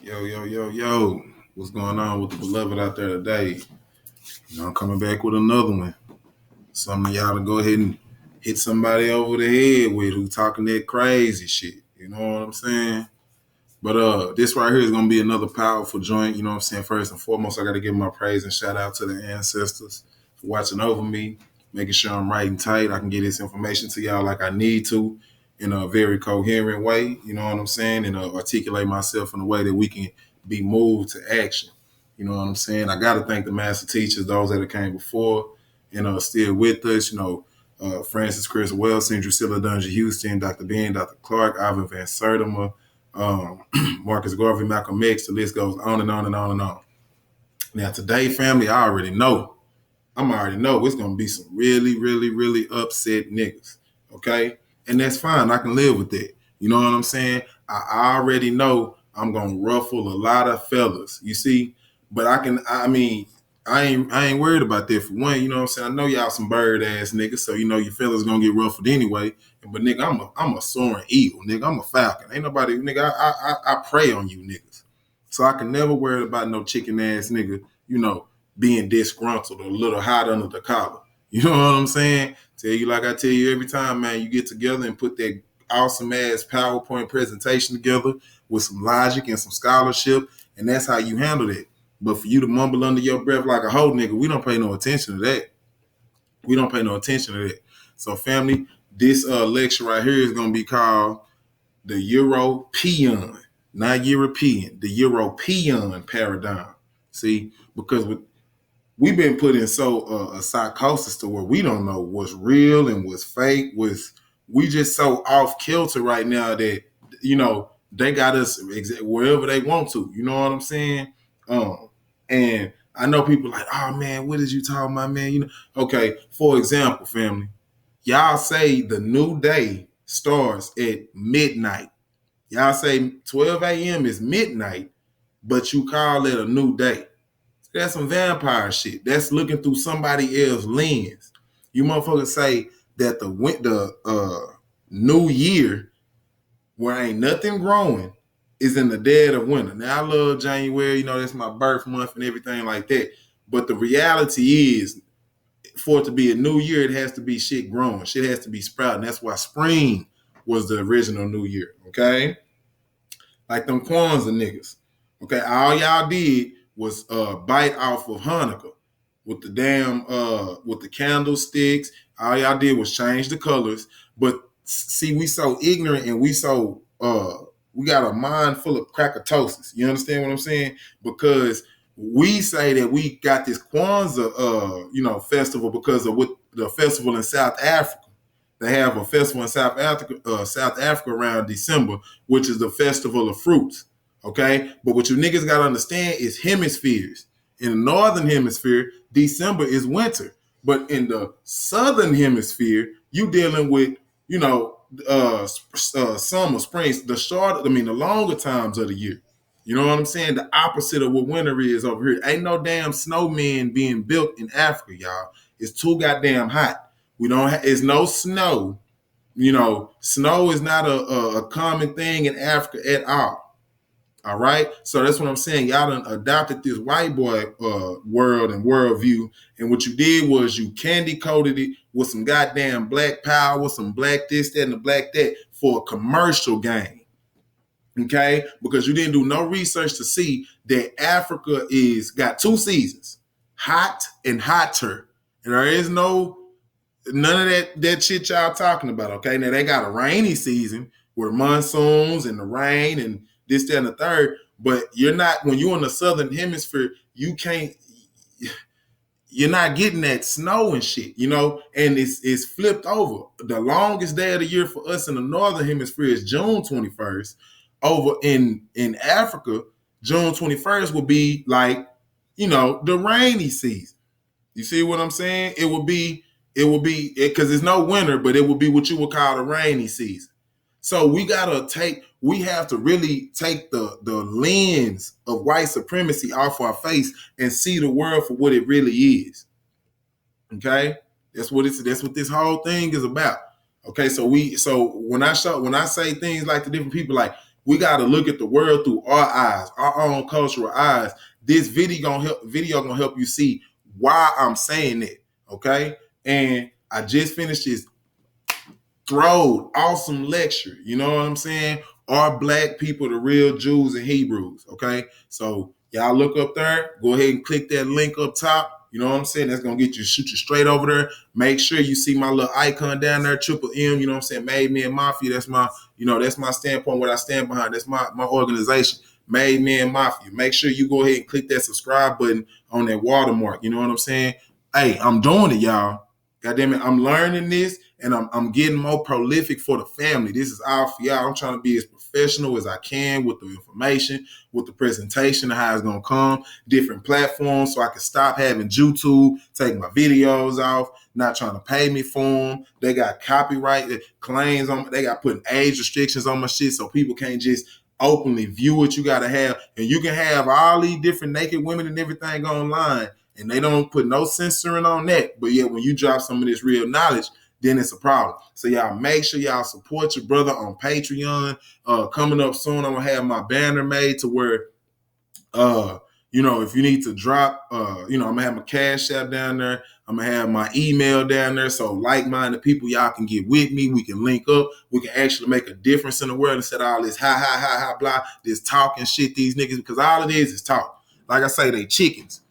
Yo, yo, yo, yo. What's going on with the beloved out there today? I'm coming back with another one. Some of y'all to go ahead and hit somebody over the head with who talking that crazy shit. You know what I'm saying? But this right here is gonna be another powerful joint. You know what I'm saying? First and foremost, I gotta give my praise and shout out to the ancestors for watching over me, making sure I'm right and tight. I can get this information to y'all like I need to in a very coherent way. You know what I'm saying? And articulate myself in a way that we can be moved to action. You know what I'm saying? I gotta thank the master teachers, those that came before and are still with us. Francis Chris Wilson, Drusilla Dungy Houston, Dr. Ben, Dr. Clark, Ivan Van Sertima, Marcus Garvey, Malcolm X, the list goes on and on and on and on. Now, today, family, I already know. already know it's gonna be some really, really, really upset niggas. Okay? And that's fine. I can live with that. You know what I'm saying? I already know I'm gonna ruffle a lot of fellas. You see? But I ain't worried about that for one. You know what I'm saying? I know y'all some bird ass niggas, so you know your fellas gonna get ruffled anyway. But nigga, I'm a soaring eagle, nigga. I'm a falcon. Ain't nobody, nigga. I prey on you niggas. So I can never worry about no chicken ass nigga, being disgruntled or a little hot under the collar. You know what I'm saying? Tell you like I tell you every time, man, you get together and put that awesome ass PowerPoint presentation together with some logic and some scholarship, and that's how you handle it. But for you to mumble under your breath like a whole nigga, we don't pay no attention to that. We don't pay no attention to that. So, family, this lecture right here is going to be called the EuroPeon, not European, the EuroPeon Paradigm. See, because we've been put in a psychosis to where we don't know what's real and what's fake. We just so off kilter right now that they got us wherever they want to. You know what I'm saying? And I know people like, oh man, what is you talking about, man? Okay. For example, family, y'all say the new day starts at midnight. Y'all say 12 a.m. is midnight, but you call it a new day. That's some vampire shit. That's looking through somebody else's lens. You motherfuckers say that the new year, where ain't nothing growing, is in the dead of winter. Now, I love January. That's my birth month and everything like that. But the reality is, for it to be a new year, it has to be shit growing. Shit has to be sprouting. That's why spring was the original new year, okay? Like them Kwanzaa niggas. Okay, all y'all did was bite off of Hanukkah with the with the candlesticks. All y'all did was change the colors. But see, we so ignorant and we got a mind full of crackatosis. You understand what I'm saying? Because we say that we got this Kwanzaa festival because of what the festival in South Africa. They have a festival in South Africa around December, which is the festival of fruits. Okay, but what you niggas gotta understand is hemispheres. In the northern hemisphere, December is winter, but in the southern hemisphere, you dealing with summer, spring, the longer times of the year. You know what I'm saying? The opposite of what winter is over here. Ain't no damn snowmen being built in Africa, y'all. It's too goddamn hot. It's no snow. Snow is not a common thing in Africa at all. All right. So that's what I'm saying. Y'all done adopted this white boy world and worldview. And what you did was you candy coated it with some goddamn black power, some black this, that, and the black that for a commercial gain. Okay. Because you didn't do no research to see that Africa got 2 seasons, hot and hotter. And there is none of that shit y'all talking about. Okay. Now they got a rainy season where monsoons and the rain and this, that, and the third. But when you're in the southern hemisphere, you're not getting that snow and shit, and it's flipped over. The longest day of the year for us in the northern hemisphere is June 21st. Over in Africa, June 21st will be like, the rainy season. You see what I'm saying? It will be because it's no winter, but it will be what you would call the rainy season. So we have to really take the lens of white supremacy off our face and see the world for what it really is. Okay? That's what this whole thing is about. Okay, so when I say things like to different people, like, We got to look at the world through our eyes, our own cultural eyes. This video gonna help you see why I'm saying it. Okay. And I just finished this awesome lecture. You know what I'm saying? Are black people the real Jews and Hebrews? Okay. So y'all look up there, go ahead and click that link up top. You know what I'm saying? That's going to shoot you straight over there. Make sure you see my little icon down there, Triple M, you know what I'm saying? Made Men Mafia. That's my, that's my standpoint, what I stand behind. That's my organization, Made Men Mafia. Make sure you go ahead and click that subscribe button on that watermark. You know what I'm saying? Hey, I'm doing it, y'all. God damn it, I'm learning this and I'm getting more prolific for the family. This is all for y'all. I'm trying to be as professional as I can with the information, with the presentation of how it's going to come, different platforms so I can stop having YouTube, take my videos off, not trying to pay me for them. They got copyright claims on, they got putting age restrictions on my shit so people can't just openly view what you got to have. And you can have all these different naked women and everything online. And they don't put no censoring on that. But yet when you drop some of this real knowledge, then it's a problem. So y'all make sure y'all support your brother on Patreon. Coming up soon, I'm going to have my banner made to where, if you need to drop, I'm going to have my Cash App down there. I'm going to have my email down there. So like-minded people, y'all can get with me. We can link up. We can actually make a difference in the world instead of all this blah, this talking shit, these niggas, because all it is talk. Like I say, they chickens.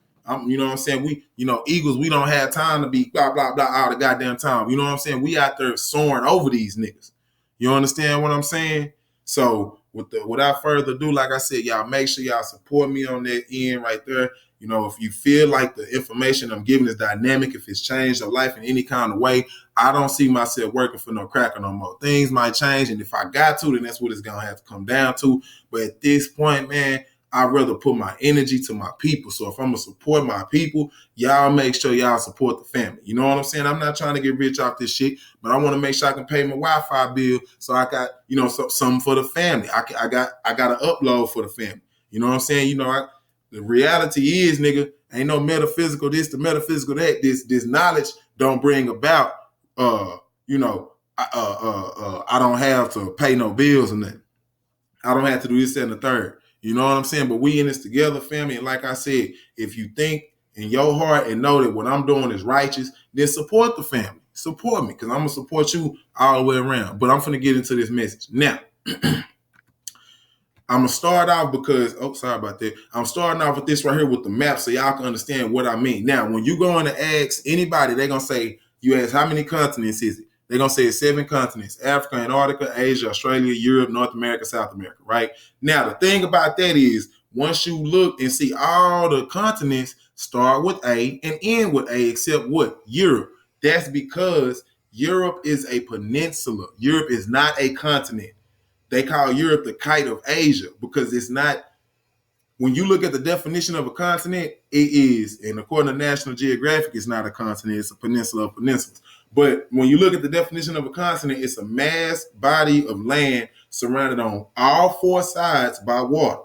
You know what I'm saying? We, Eagles, we don't have time to be blah, blah, blah all the goddamn time. You know what I'm saying? We out there soaring over these niggas. You understand what I'm saying? So without further ado, like I said, y'all make sure y'all support me on that end right there. If you feel like the information I'm giving is dynamic, if it's changed your life in any kind of way, I don't see myself working for no cracker no more. Things might change, and if I got to, then that's what it's going to have to come down to. But at this point, man, I'd rather put my energy to my people. So if I'm going to support my people, y'all make sure y'all support the family. You know what I'm saying? I'm not trying to get rich off this shit, but I want to make sure I can pay my Wi-Fi bill so I got, something for the family. I got to upload for the family. You know what I'm saying? The reality is, nigga, ain't no metaphysical this, the metaphysical that. This knowledge don't bring about, I don't have to pay no bills or nothing. I don't have to do this, that, and the third. You know what I'm saying? But we in this together, family. And like I said, if you think in your heart and know that what I'm doing is righteous, then support the family. Support me, because I'm going to support you all the way around. But I'm going to get into this message. Now, I'm going to start off because, sorry about that. I'm starting off with this right here with the map so y'all can understand what I mean. Now, when you go in to ask anybody, they're going to say, you ask how many continents is it? They're going to say it's 7 continents: Africa, Antarctica, Asia, Australia, Europe, North America, South America, right? Now, the thing about that is, once you look and see all the continents start with A and end with A, except what? Europe. That's because Europe is a peninsula. Europe is not a continent. They call Europe the kite of Asia because it's not. When you look at the definition of a continent, it is, and according to National Geographic, it's not a continent, it's a peninsula of peninsulas. But when you look at the definition of a continent, it's a mass body of land surrounded on all 4 sides by water.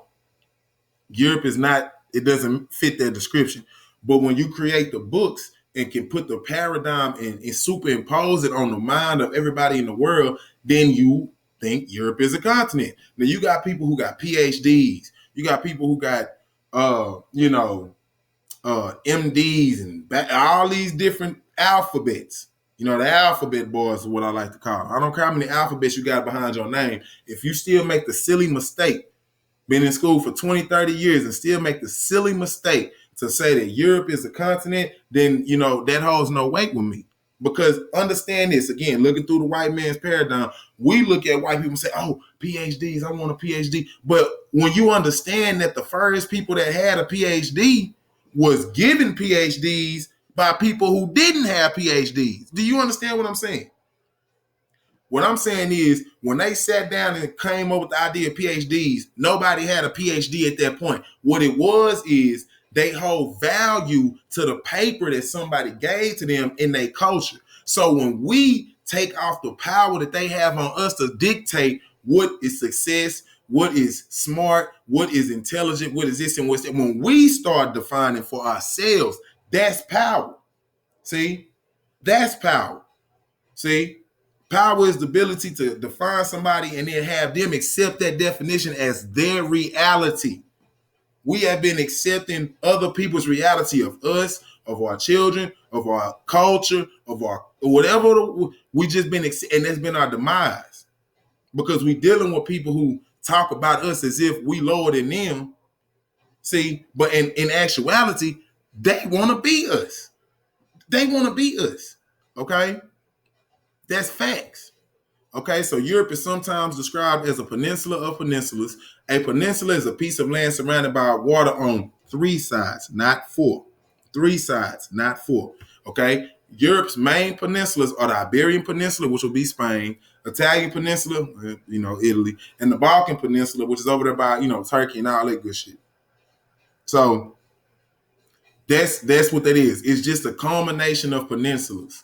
Europe is not, it doesn't fit that description. But when you create the books and can put the paradigm and superimpose it on the mind of everybody in the world, then you think Europe is a continent. Now you got people who got PhDs. You got people who got, MDs and all these different alphabets. The alphabet boys is what I like to call them. I don't care how many alphabets you got behind your name. If you still make the silly mistake, been in school for 20, 30 years and still make the silly mistake to say that Europe is a continent, then, that holds no weight with me. Because understand this, again, looking through the white man's paradigm, we look at white people and say, oh, PhDs, I want a PhD. But when you understand that the first people that had a PhD was given PhDs by people who didn't have PhDs. Do you understand what I'm saying? What I'm saying is, when they sat down and came up with the idea of PhDs, nobody had a PhD at that point. What it was is they hold value to the paper that somebody gave to them in their culture. So when we take off the power that they have on us to dictate what is success, what is smart, what is intelligent, what is this and what's that, when we start defining for ourselves, that's power. See? That's power. See? Power is the ability to define somebody and then have them accept that definition as their reality. We have been accepting other people's reality of us, of our children, of our culture, of our whatever. We just been, and that's been our demise because we dealing with people who talk about us as if we lower than them. See, but in actuality, they want to be us. They want to be us. Okay, that's facts. Okay, so Europe is sometimes described as a peninsula of peninsulas. A peninsula is a piece of land surrounded by water on three sides, not four. Three sides, not four. Okay, Europe's main peninsulas are the Iberian Peninsula, which will be Spain, Italian Peninsula, Italy, and the Balkan Peninsula, which is over there by, Turkey and all that good shit. So that's what that is. It's just a culmination of peninsulas.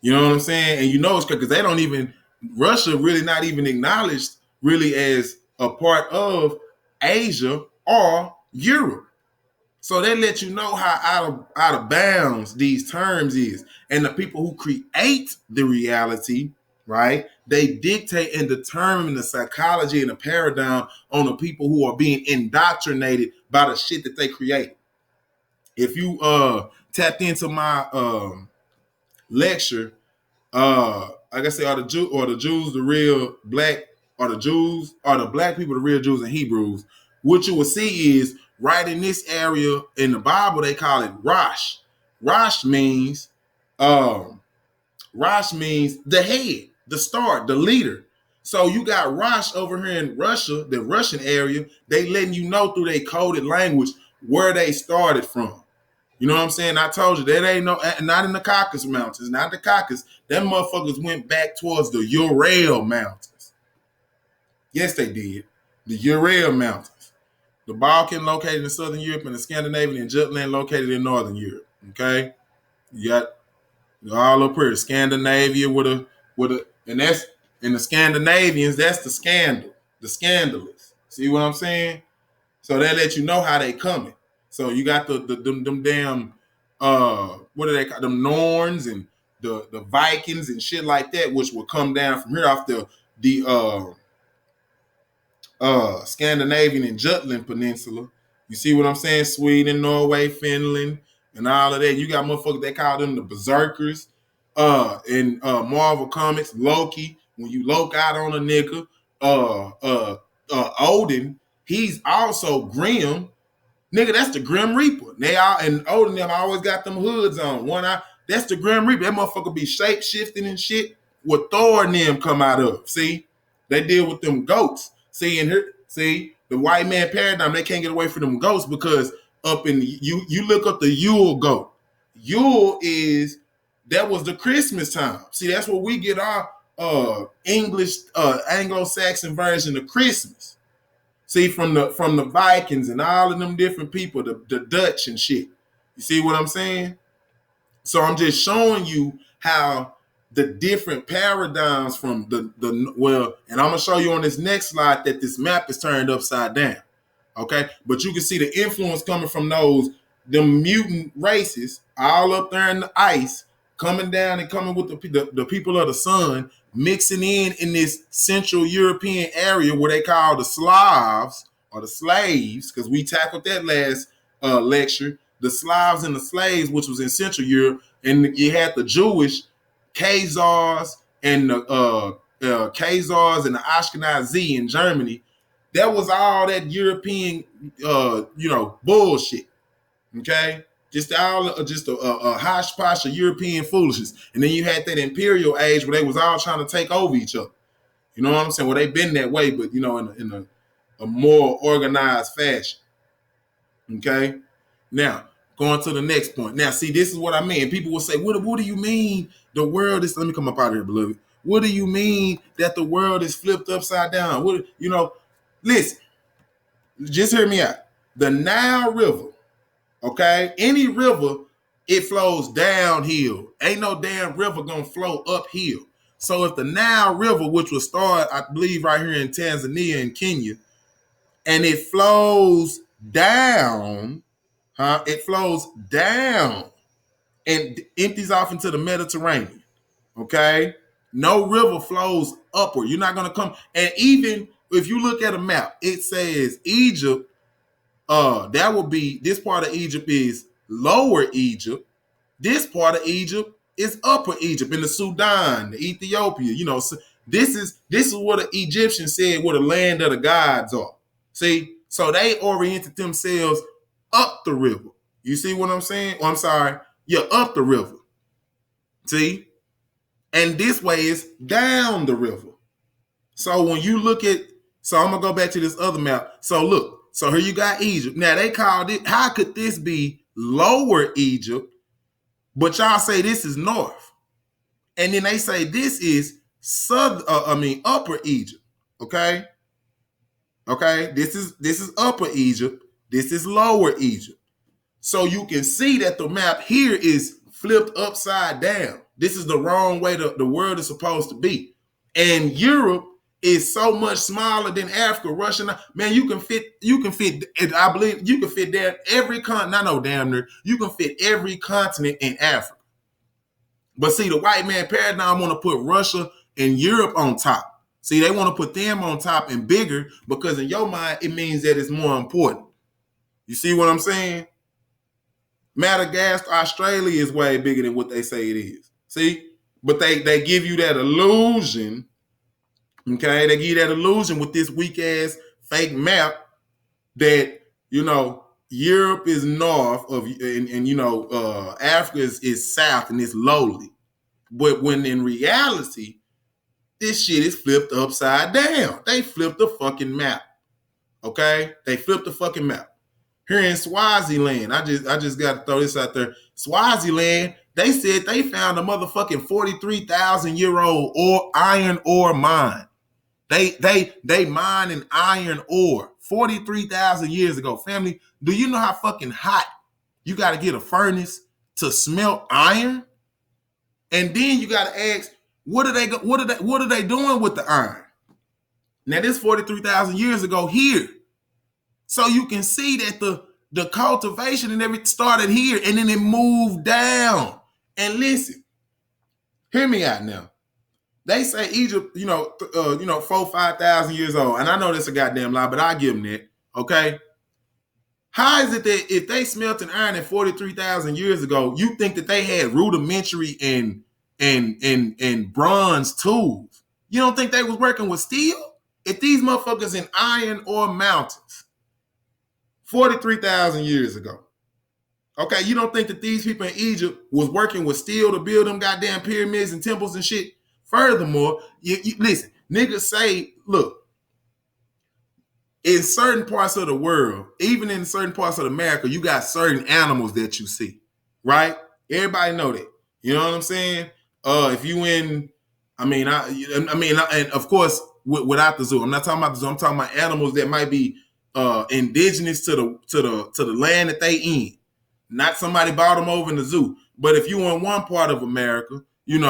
You know what I'm saying? And it's because they don't even, Russia really not even acknowledged really as a part of Asia or Europe. So they let you know how out of bounds these terms is. And the people who create the reality, right, they dictate and determine the psychology and the paradigm on the people who are being indoctrinated by the shit that they create. If you tapped into my lecture, like I say, are the Jews the real black, are the Jews, are the black people the real Jews and Hebrews? What you will see is right in this area in the Bible, they call it Rosh. Rosh means the head, the start, the leader. So you got Rosh over here in Russia, the Russian area, they letting you know through their coded language where they started from. You know what I'm saying? I told you that ain't not in the Caucasus Mountains, not the Caucasus. Them motherfuckers went back towards the Ural Mountains. Yes, they did. The Ural Mountains. The Balkan located in Southern Europe and the Scandinavian and Jutland located in Northern Europe. Okay? You got all up here. Scandinavia and that's, and the Scandinavians, that's the scandal. The scandalous. See what I'm saying? So they let you know how they coming. So you got them damn what are they called? Them Norns and the Vikings and shit like that, which will come down from here off the Scandinavian and Jutland Peninsula. You see what I'm saying? Sweden, Norway, Finland, and all of that. You got motherfuckers, they call them the Berserkers. In Marvel Comics, Loki, when you loke out on a nigga, Odin, he's also grim. Nigga, that's the Grim Reaper. They all, and Odin them always got them hoods on. One eye, that's the Grim Reaper. That motherfucker be shape shifting and shit. What Thor and them come out of. See, they deal with them goats. See, and here, see the white man paradigm. They can't get away from them goats because up in you look up the Yule goat. Yule is, that was the Christmas time. See, that's where we get our English Anglo-Saxon version of Christmas. See, from the Vikings and all of them different people, the Dutch and shit. You see what I'm saying? So I'm just showing you how the different paradigms from and I'm gonna show you on this next slide that this map is turned upside down. Okay, but you can see the influence coming from them mutant races all up there in the ice, coming down and coming with the people of the sun, mixing in this Central European area where they call the Slavs or the slaves, because we tackled that last lecture. The Slavs and the slaves, which was in Central Europe, and you had the Jewish Khazars and the Khazars and the Ashkenazi in Germany. That was all that European, bullshit. Okay, just a hodgepodge of European foolishness, and then you had that imperial age where they was all trying to take over each other. You know what I'm saying? Well, they've been that way, but in a more organized fashion. Okay, now going to the next point. Now, see, this is what I mean. People will say, "What do you mean the world is?" Let me come up out of here, beloved. What do you mean that the world is flipped upside down? Listen, just hear me out. The Nile River. Okay, any river, it flows downhill. Ain't no damn river gonna flow uphill. So if the Nile River, which was started, I believe, right here in Tanzania and Kenya, and it flows down, it flows down and empties off into the Mediterranean. Okay, No river flows upward. You're not going to come. And even if you look at a map, it says Egypt. That would be, this part of Egypt is lower Egypt. This part of Egypt is upper Egypt, in the Sudan, the Ethiopia. So this is what the Egyptians said where the land of the gods are. See, so they oriented themselves up the river. You see what I'm saying? Oh, I'm sorry. Yeah, up the river. See? And this way is down the river. So when you look at, so I'm going to go back to this other map. So look, so here you got Egypt. Now they called it, how could this be lower Egypt, but y'all say this is north? And then they say this is upper Egypt. Okay? Okay? This is upper Egypt. This is lower Egypt. So you can see that the map here is flipped upside down. This is the wrong way the world is supposed to be. And Europe is so much smaller than Africa, Russia. Man, you can fit, I believe you can fit there every continent. I know damn near, you can fit every continent in Africa. But see, the white man paradigm want to put Russia and Europe on top. See, they want to put them on top and bigger because in your mind, it means that it's more important. You see what I'm saying? Madagascar, Australia is way bigger than what they say it is. See? But they give you that illusion. Okay? They give you that illusion with this weak ass fake map that, Europe is north of, and Africa is south and it's lowly. But when in reality, this shit is flipped upside down. They flipped the fucking map. Okay? They flipped the fucking map. Here in Swaziland, I just got to throw this out there. Swaziland, they said they found a motherfucking 43,000-year-old iron ore mine. They mine an iron ore 43,000 years ago. Family, do you know how fucking hot you got to get a furnace to smelt iron? And then you got to ask, what are they doing with the iron? Now this 43,000 years ago here. So you can see that the cultivation and everything started here and then it moved down. And listen, hear me out now. They say Egypt, 4,000-5,000 years old. And I know that's a goddamn lie, but I give them that. Okay. How is it that if they smelted iron at 43,000 years ago, you think that they had rudimentary and bronze tools? You don't think they was working with steel? If these motherfuckers in iron ore mountains 43,000 years ago. Okay, you don't think that these people in Egypt was working with steel to build them goddamn pyramids and temples and shit? Furthermore, you listen, niggas say, look, in certain parts of the world, even in certain parts of America, you got certain animals that you see, right? Everybody know that. You know what I'm saying? If you in, and of course, without the zoo, I'm not talking about the zoo. I'm talking about animals that might be indigenous to the land that they in. Not somebody bought them over in the zoo. But if you in one part of America, you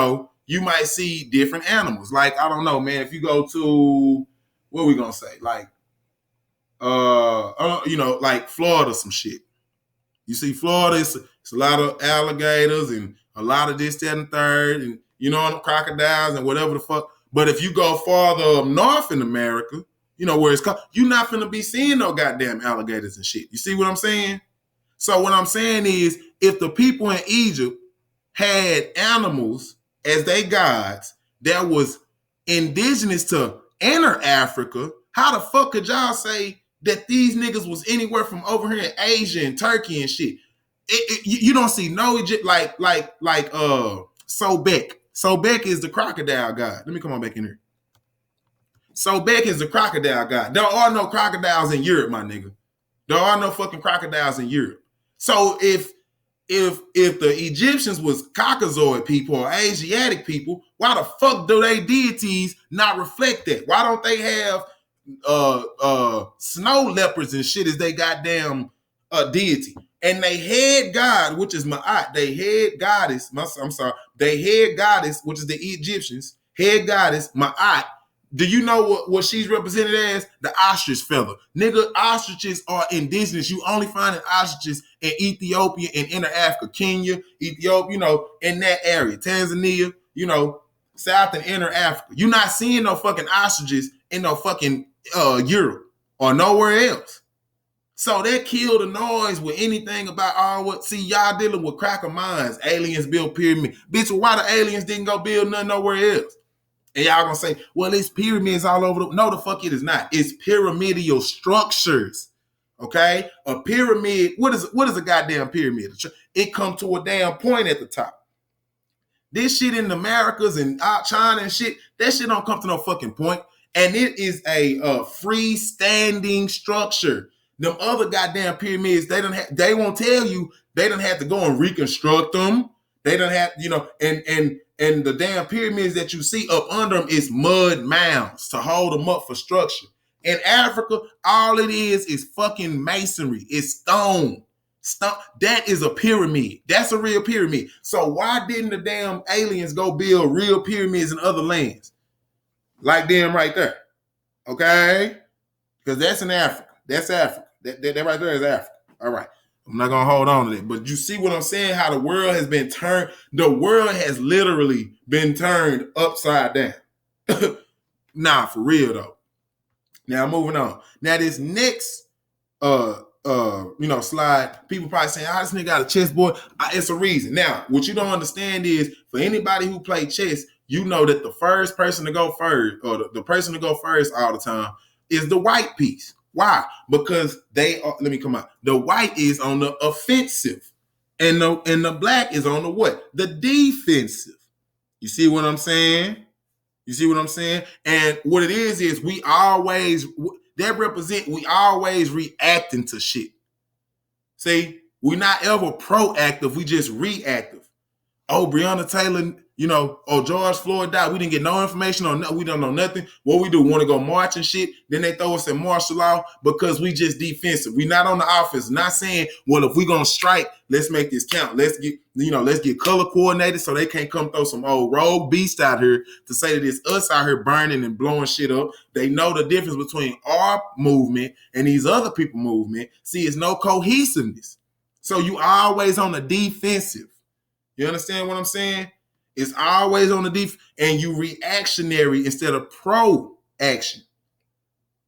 might see different animals. Like, I don't know, man, if you go to, what are we gonna say? Like, like Florida, some shit. You see Florida, it's a lot of alligators and a lot of this, that, and third, and crocodiles and whatever the fuck. But if you go farther up north in America, where it's called, you're not finna be seeing no goddamn alligators and shit. You see what I'm saying? So what I'm saying is, if the people in Egypt had animals as they gods that was indigenous to inner Africa, how the fuck could y'all say that these niggas was anywhere from over here in Asia and Turkey and shit? You don't see no Egypt like Sobek. Sobek is the crocodile god. Let me come on back in here. Sobek is the crocodile god. There are no crocodiles in Europe, my nigga. There are no fucking crocodiles in Europe. So if the Egyptians was Caucasoid people or Asiatic people, why the fuck do they deities not reflect that? Why don't they have snow leopards and shit as they goddamn deity? And they head god, which is Ma'at, they head goddess, they head goddess, which is the Egyptians, head goddess, Ma'at. Do you know what she's represented as? The ostrich feather. Nigga, ostriches are indigenous. You only find ostriches in Ethiopia and inner Africa, Kenya, Ethiopia, in that area. Tanzania, South and Inner Africa. You're not seeing no fucking ostriches in no fucking Europe or nowhere else. So that killed the noise with anything about all what. See, y'all dealing with cracker minds. Aliens build pyramid. Bitch, why the aliens didn't go build nothing nowhere else? And y'all gonna say, well, it's pyramids all over. No, the fuck it is not. It's pyramidal structures. Okay? A pyramid, what is a goddamn pyramid? It come to a damn point at the top. This shit in the Americas and China and shit, that shit don't come to no fucking point. And it is a freestanding structure. Them other goddamn pyramids, they won't tell you. They don't have to go and reconstruct them. They don't have, and the damn pyramids that you see up under them is mud mounds to hold them up for structure. In Africa, all it is fucking masonry. It's stone. That is a pyramid. That's a real pyramid. So why didn't the damn aliens go build real pyramids in other lands? Like them right there. Okay? Because that's in Africa. That's Africa. That right there is Africa. All right. I'm not going to hold on to that. But you see what I'm saying? How the world has been turned. The world has literally been turned upside down. Nah, for real though. Now, moving on. Now, this next slide, people probably saying, this nigga got a chessboard. It's a reason. Now, what you don't understand is, for anybody who play chess, you know that the first person to go first, or the person to go first all the time, is the white piece. Why? Because they are, let me come out. The white is on the offensive, and the black is on the what? The defensive. You see what I'm saying? You see what I'm saying? And what it is we always reacting to shit. See, we're not ever proactive. We just reactive. Oh, Breonna Taylor, George Floyd died. We didn't get no information on nothing. We don't know nothing. What we do, want to go march and shit. Then they throw us in martial law because we just defensive. We not on the offense. Not saying, well, if we gonna strike, let's make this count. Let's get color coordinated so they can't come throw some old rogue beast out here to say that it's us out here burning and blowing shit up. They know the difference between our movement and these other people movement. See, it's no cohesiveness. So you always on the defensive. You understand what I'm saying? It's always on the defense, and you reactionary instead of pro-action.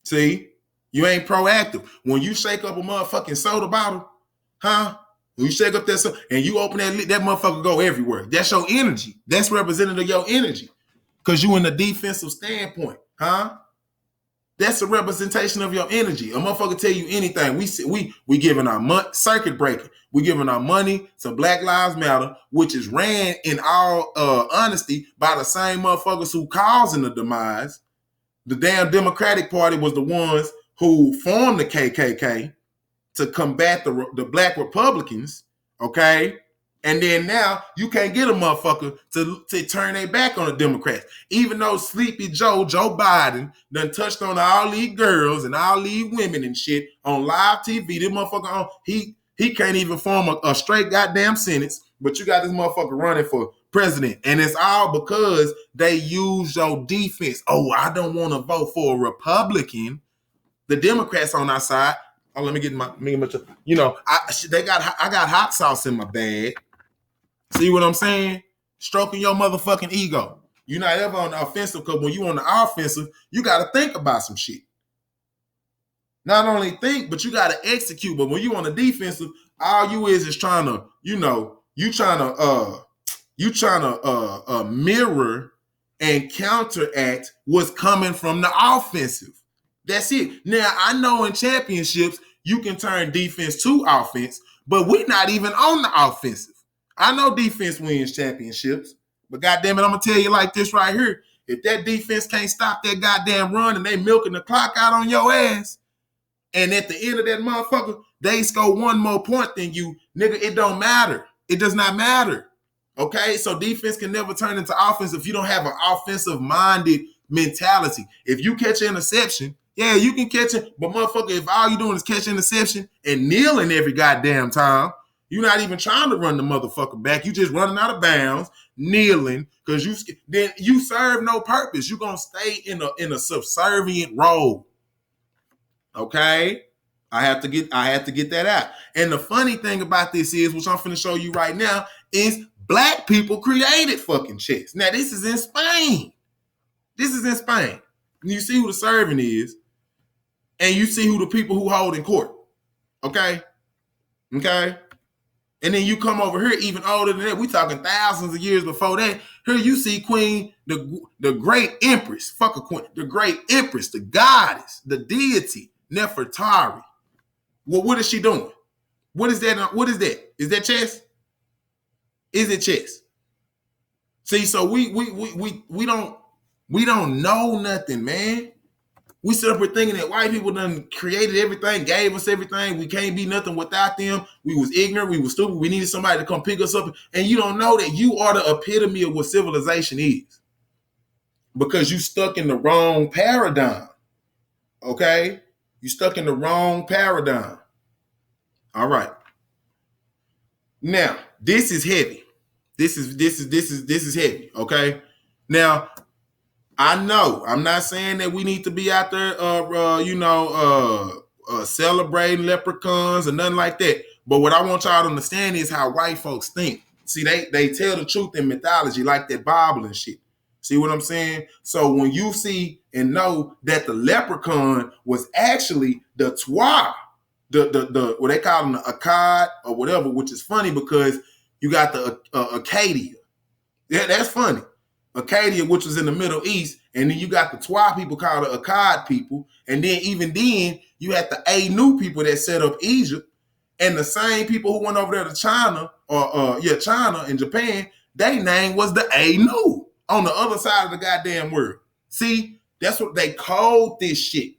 See? You ain't proactive. When you shake up a motherfucking soda bottle, when you shake up that soda, and you open that motherfucker go everywhere. That's your energy. That's representative of your energy. Because you in the defensive standpoint, That's a representation of your energy. A motherfucker tell you anything. We giving our circuit breaker. We giving our money to Black Lives Matter, which is ran in all honesty by the same motherfuckers who causing the demise. The damn Democratic Party was the ones who formed the KKK to combat the Black Republicans. Okay. And then now you can't get a motherfucker to turn their back on the Democrats. Even though Sleepy Joe Biden, done touched on all these girls and all these women and shit on live TV. This motherfucker, he can't even form a straight goddamn sentence. But you got this motherfucker running for president. And it's all because they use your defense. Oh, I don't want to vote for a Republican. The Democrats on our side. Oh, let me get my I got hot sauce in my bag. See what I'm saying? Stroking your motherfucking ego. You're not ever on the offensive, because when you on the offensive, you got to think about some shit. Not only think, but you got to execute. But when you on the defensive, all you is trying to, you trying to mirror and counteract what's coming from the offensive. That's it. Now, I know in championships, you can turn defense to offense, but we're not even on the offensive. I know defense wins championships, but goddamn it, I'm gonna tell you like this right here. If that defense can't stop that goddamn run and they milking the clock out on your ass, and at the end of that motherfucker, they score one more point than you, nigga, it don't matter. It does not matter. Okay? So defense can never turn into offense if you don't have an offensive-minded mentality. If you catch an interception, yeah, you can catch it, but motherfucker, if all you doing is catch an interception and kneeling every goddamn time, you're not even trying to run the motherfucker back. You just running out of bounds, kneeling, because then you serve no purpose. You're gonna stay in a subservient role. Okay? I have to get that out. And the funny thing about this is, which I'm finna show you right now, is Black people created fucking chess. Now, this is in Spain. This is in Spain. You see who the servant is, and you see who the people who hold in court. Okay? Okay? And then you come over here, even older than that. We talking thousands of years before that. Here you see Queen, the great empress, fuck a queen, the great empress, the goddess, the deity, Nefertari. Well, what is she doing? What is that? What is that? Is that chess? Is it chess? See, so we don't know nothing, man. We sit up here thinking that white people done created everything, gave us everything. We can't be nothing without them. We was ignorant. We was stupid. We needed somebody to come pick us up. And you don't know that you are the epitome of what civilization is because you stuck in the wrong paradigm. Okay? You stuck in the wrong paradigm. All right. Now, this is heavy. This is heavy. Okay? Now, I know. I'm not saying that we need to be out there, celebrating leprechauns or nothing like that. But what I want y'all to understand is how white folks think. See, they tell the truth in mythology, like that Bible and shit. See what I'm saying? So when you see and know that the leprechaun was actually the Twa, the what they call them, the Akkad or whatever, which is funny because you got the Acadia. Yeah, that's funny. Acadia, which was in the Middle East, and then you got the Twa people called the Akkad people, and then even then you had the Anu people that set up Egypt, and the same people who went over there to China China and Japan, their name was the Anu on the other side of the goddamn world. See, that's what they called this shit.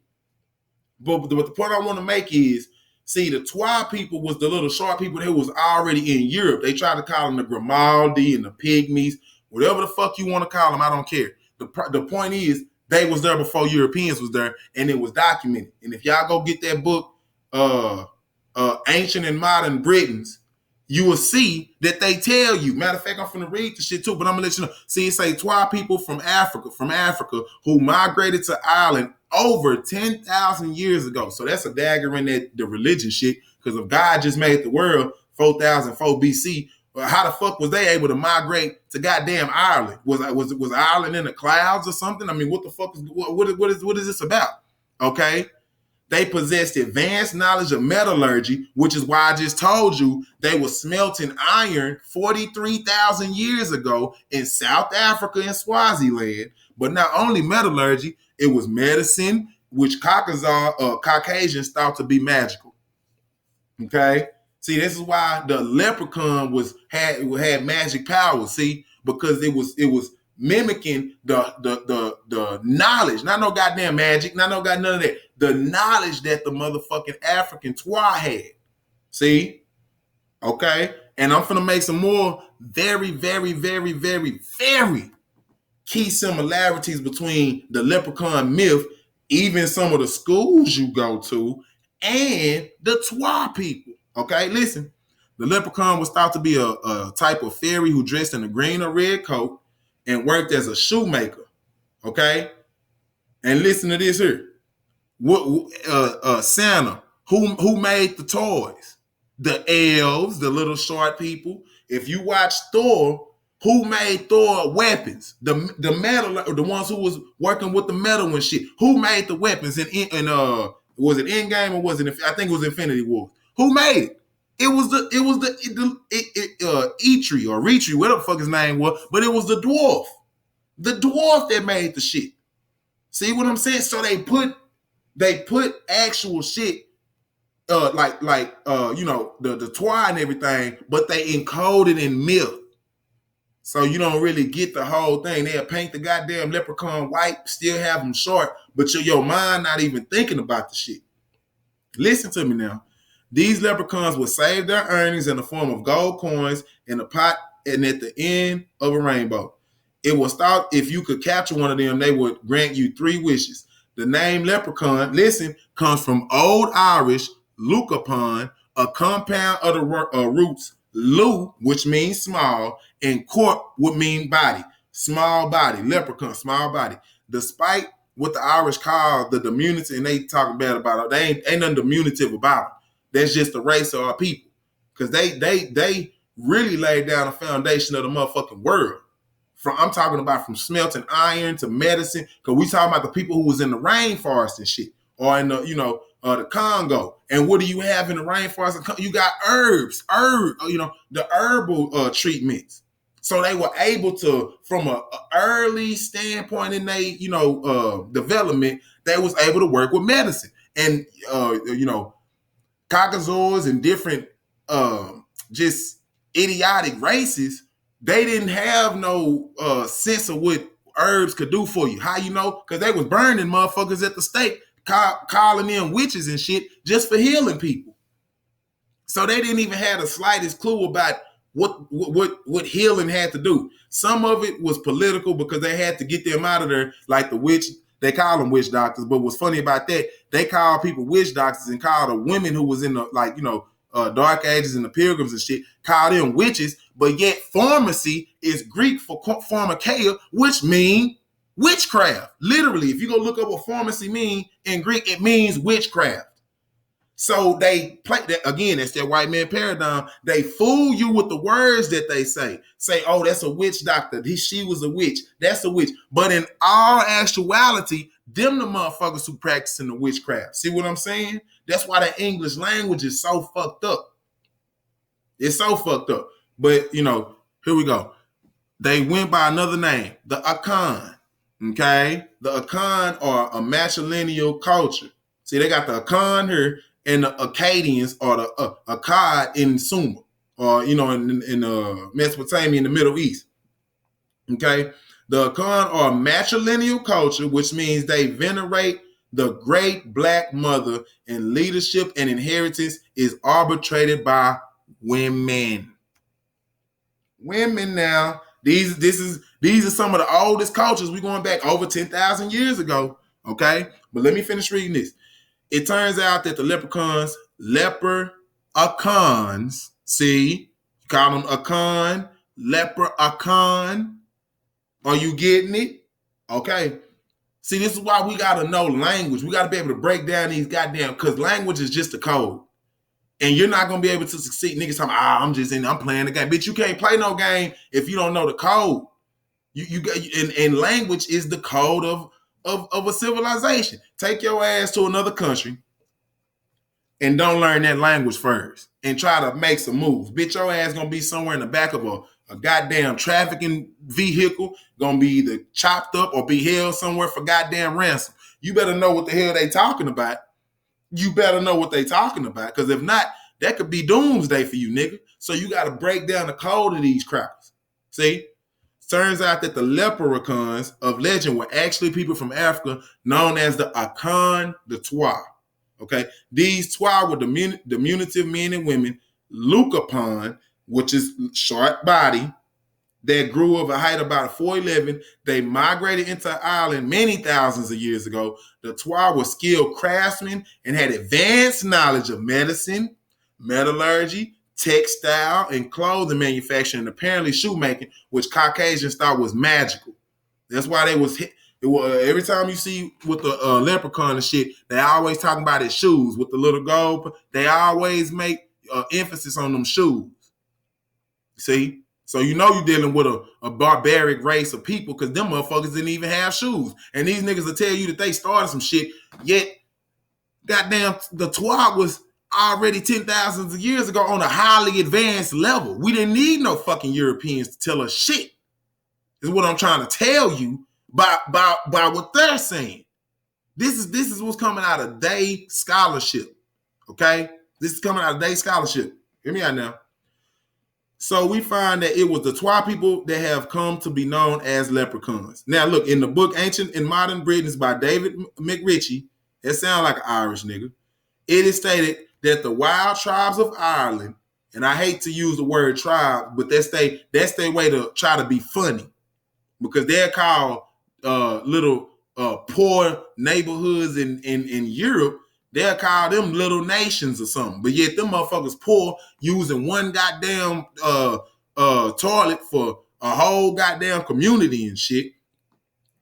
But the point I want to make is, see, the Twa people was the little short people that was already in Europe. They tried to call them the Grimaldi and the Pygmies. Whatever the fuck you want to call them, I don't care. The point is, they was there before Europeans was there, and it was documented. And if y'all go get that book, Ancient and Modern Britons, you will see that they tell you. Matter of fact, I'm finna read the shit too, but I'm gonna let you know. See, it say Twa people from Africa who migrated to Ireland over 10,000 years ago. So that's a dagger in the religion shit, because if God just made the world 4004 BC, how the fuck was they able to migrate to goddamn Ireland? Was Ireland in the clouds or something? I mean, what the fuck is what is this about? Okay, they possessed advanced knowledge of metallurgy, which is why I just told you they were smelting iron 43,000 years ago in South Africa and Swaziland. But not only metallurgy, it was medicine, which Caucasians thought to be magical. Okay. See, this is why the leprechaun had magic powers. See, because it was mimicking the knowledge, not no goddamn magic, not no none of that. The knowledge that the motherfucking African Twa had. See, okay, and I'm gonna make some more very, very, very, very, very key similarities between the leprechaun myth, even some of the schools you go to, and the Twa people. Okay, listen. The leprechaun was thought to be a type of fairy who dressed in a green or red coat and worked as a shoemaker. Okay, and listen to this here. Santa, who made the toys? The elves, the little short people. If you watch Thor, who made Thor weapons? The metal, the ones who was working with the metal and shit. Who made the weapons? And was it Endgame or was it? I think it was Infinity War. Who made it? It was Eitri or Retri, whatever the fuck his name was, but it was the dwarf that made the shit. See what I'm saying? So they put actual shit, the Twa and everything, but they encode it in myth. So you don't really get the whole thing. They'll paint the goddamn leprechaun white, still have them short, but your mind not even thinking about the shit. Listen to me now. These leprechauns would save their earnings in the form of gold coins in a pot and at the end of a rainbow. It was thought if you could capture one of them, they would grant you 3 wishes. The name leprechaun, listen, comes from Old Irish leucopon, a compound of the roots leu, which means small, and corp would mean body, small body, leprechaun, small body. Despite what the Irish call the diminutive, and they talking bad about it, they ain't nothing diminutive about it. That's just the race of our people, because they really laid down the foundation of the motherfucking world. I'm talking about from smelting iron to medicine, because we talking about the people who was in the rainforest and shit, or in the the Congo. And what do you have in the rainforest? You got the herbal treatments. So they were able to, from a early standpoint in their development, they was able to work with medicine and Caucasoids and different just idiotic races. They didn't have no sense of what herbs could do for you. How you know? Because they was burning motherfuckers at the stake, calling in witches and shit just for healing people. So they didn't even have the slightest clue about what healing had to do. Some of it was political because they had to get them out of there, like the witch. They call them witch doctors. But what's funny about that, they call people witch doctors and call the women who was in the Dark Ages and the Pilgrims and shit, call them witches. But yet pharmacy is Greek for pharmakeia, which means witchcraft. Literally, if you go look up what pharmacy means in Greek, it means witchcraft. So they play that again. That's their white man paradigm. They fool you with the words that they say. Say, oh, that's a witch doctor. She was a witch. That's a witch. But in all actuality, them the motherfuckers who practicing the witchcraft. See what I'm saying? That's why the English language is so fucked up. It's so fucked up. But here we go. They went by another name, the Akan. Okay, the Akan are a matrilineal culture. See, they got the Akan here. And the Akkadians or the Akkad in Sumer, or in Mesopotamia in the Middle East. Okay, the Akkad are a matrilineal culture, which means they venerate the great black mother, and leadership and inheritance is arbitrated by women. Women now. These are some of the oldest cultures. We're going back over 10,000 years ago. Okay, but let me finish reading this. It turns out that the leprechauns, see, you call them Akan, Akan. Are you getting it? Okay. See, this is why we got to know language. We got to be able to break down these goddamn, because language is just a code. And you're not going to be able to succeed. Niggas talking, I'm playing the game. Bitch, you can't play no game if you don't know the code. And language is the code of a civilization. Take your ass to another country and don't learn that language first and try to make some moves. Bitch, your ass gonna be somewhere in the back of a goddamn trafficking vehicle, gonna be either chopped up or be held somewhere for goddamn ransom. You better know what the hell they talking about. You better know what they talking about, because if not, that could be doomsday for you, nigga. So you got to break down the code of these crackers. See? Turns out that the leprechauns of legend were actually people from Africa known as the Akan, the Twa. Okay, these Twa were diminutive men and women. Leucopan, which is short body, that grew of a height about 4'11". They migrated into Ireland many thousands of years ago. The Twa were skilled craftsmen and had advanced knowledge of medicine, metallurgy, textile, and clothing manufacturing, and apparently shoemaking, which Caucasians thought was magical. That's why they was every time you see with the leprechaun and shit, they always talking about his shoes with the little gold. They always make emphasis on them shoes. See? So you're dealing with a barbaric race of people, because them motherfuckers didn't even have shoes. And these niggas will tell you that they started some shit, yet goddamn the Twa was already 10,000 of years ago on a highly advanced level. We didn't need no fucking Europeans to tell us shit. Is what I'm trying to tell you by what they're saying. This is what's coming out of their scholarship. Okay? This is coming out of their scholarship. Hear me out now. So we find that it was the Twa people that have come to be known as leprechauns. Now look, in the book Ancient and Modern Britons by David McRitchie, it sounds like an Irish nigga, it is stated that the wild tribes of Ireland, and I hate to use the word tribe, but that's their way to try to be funny, because they're called little poor neighborhoods in Europe. They'll call them little nations or something. But yet them motherfuckers poor, using one goddamn toilet for a whole goddamn community and shit.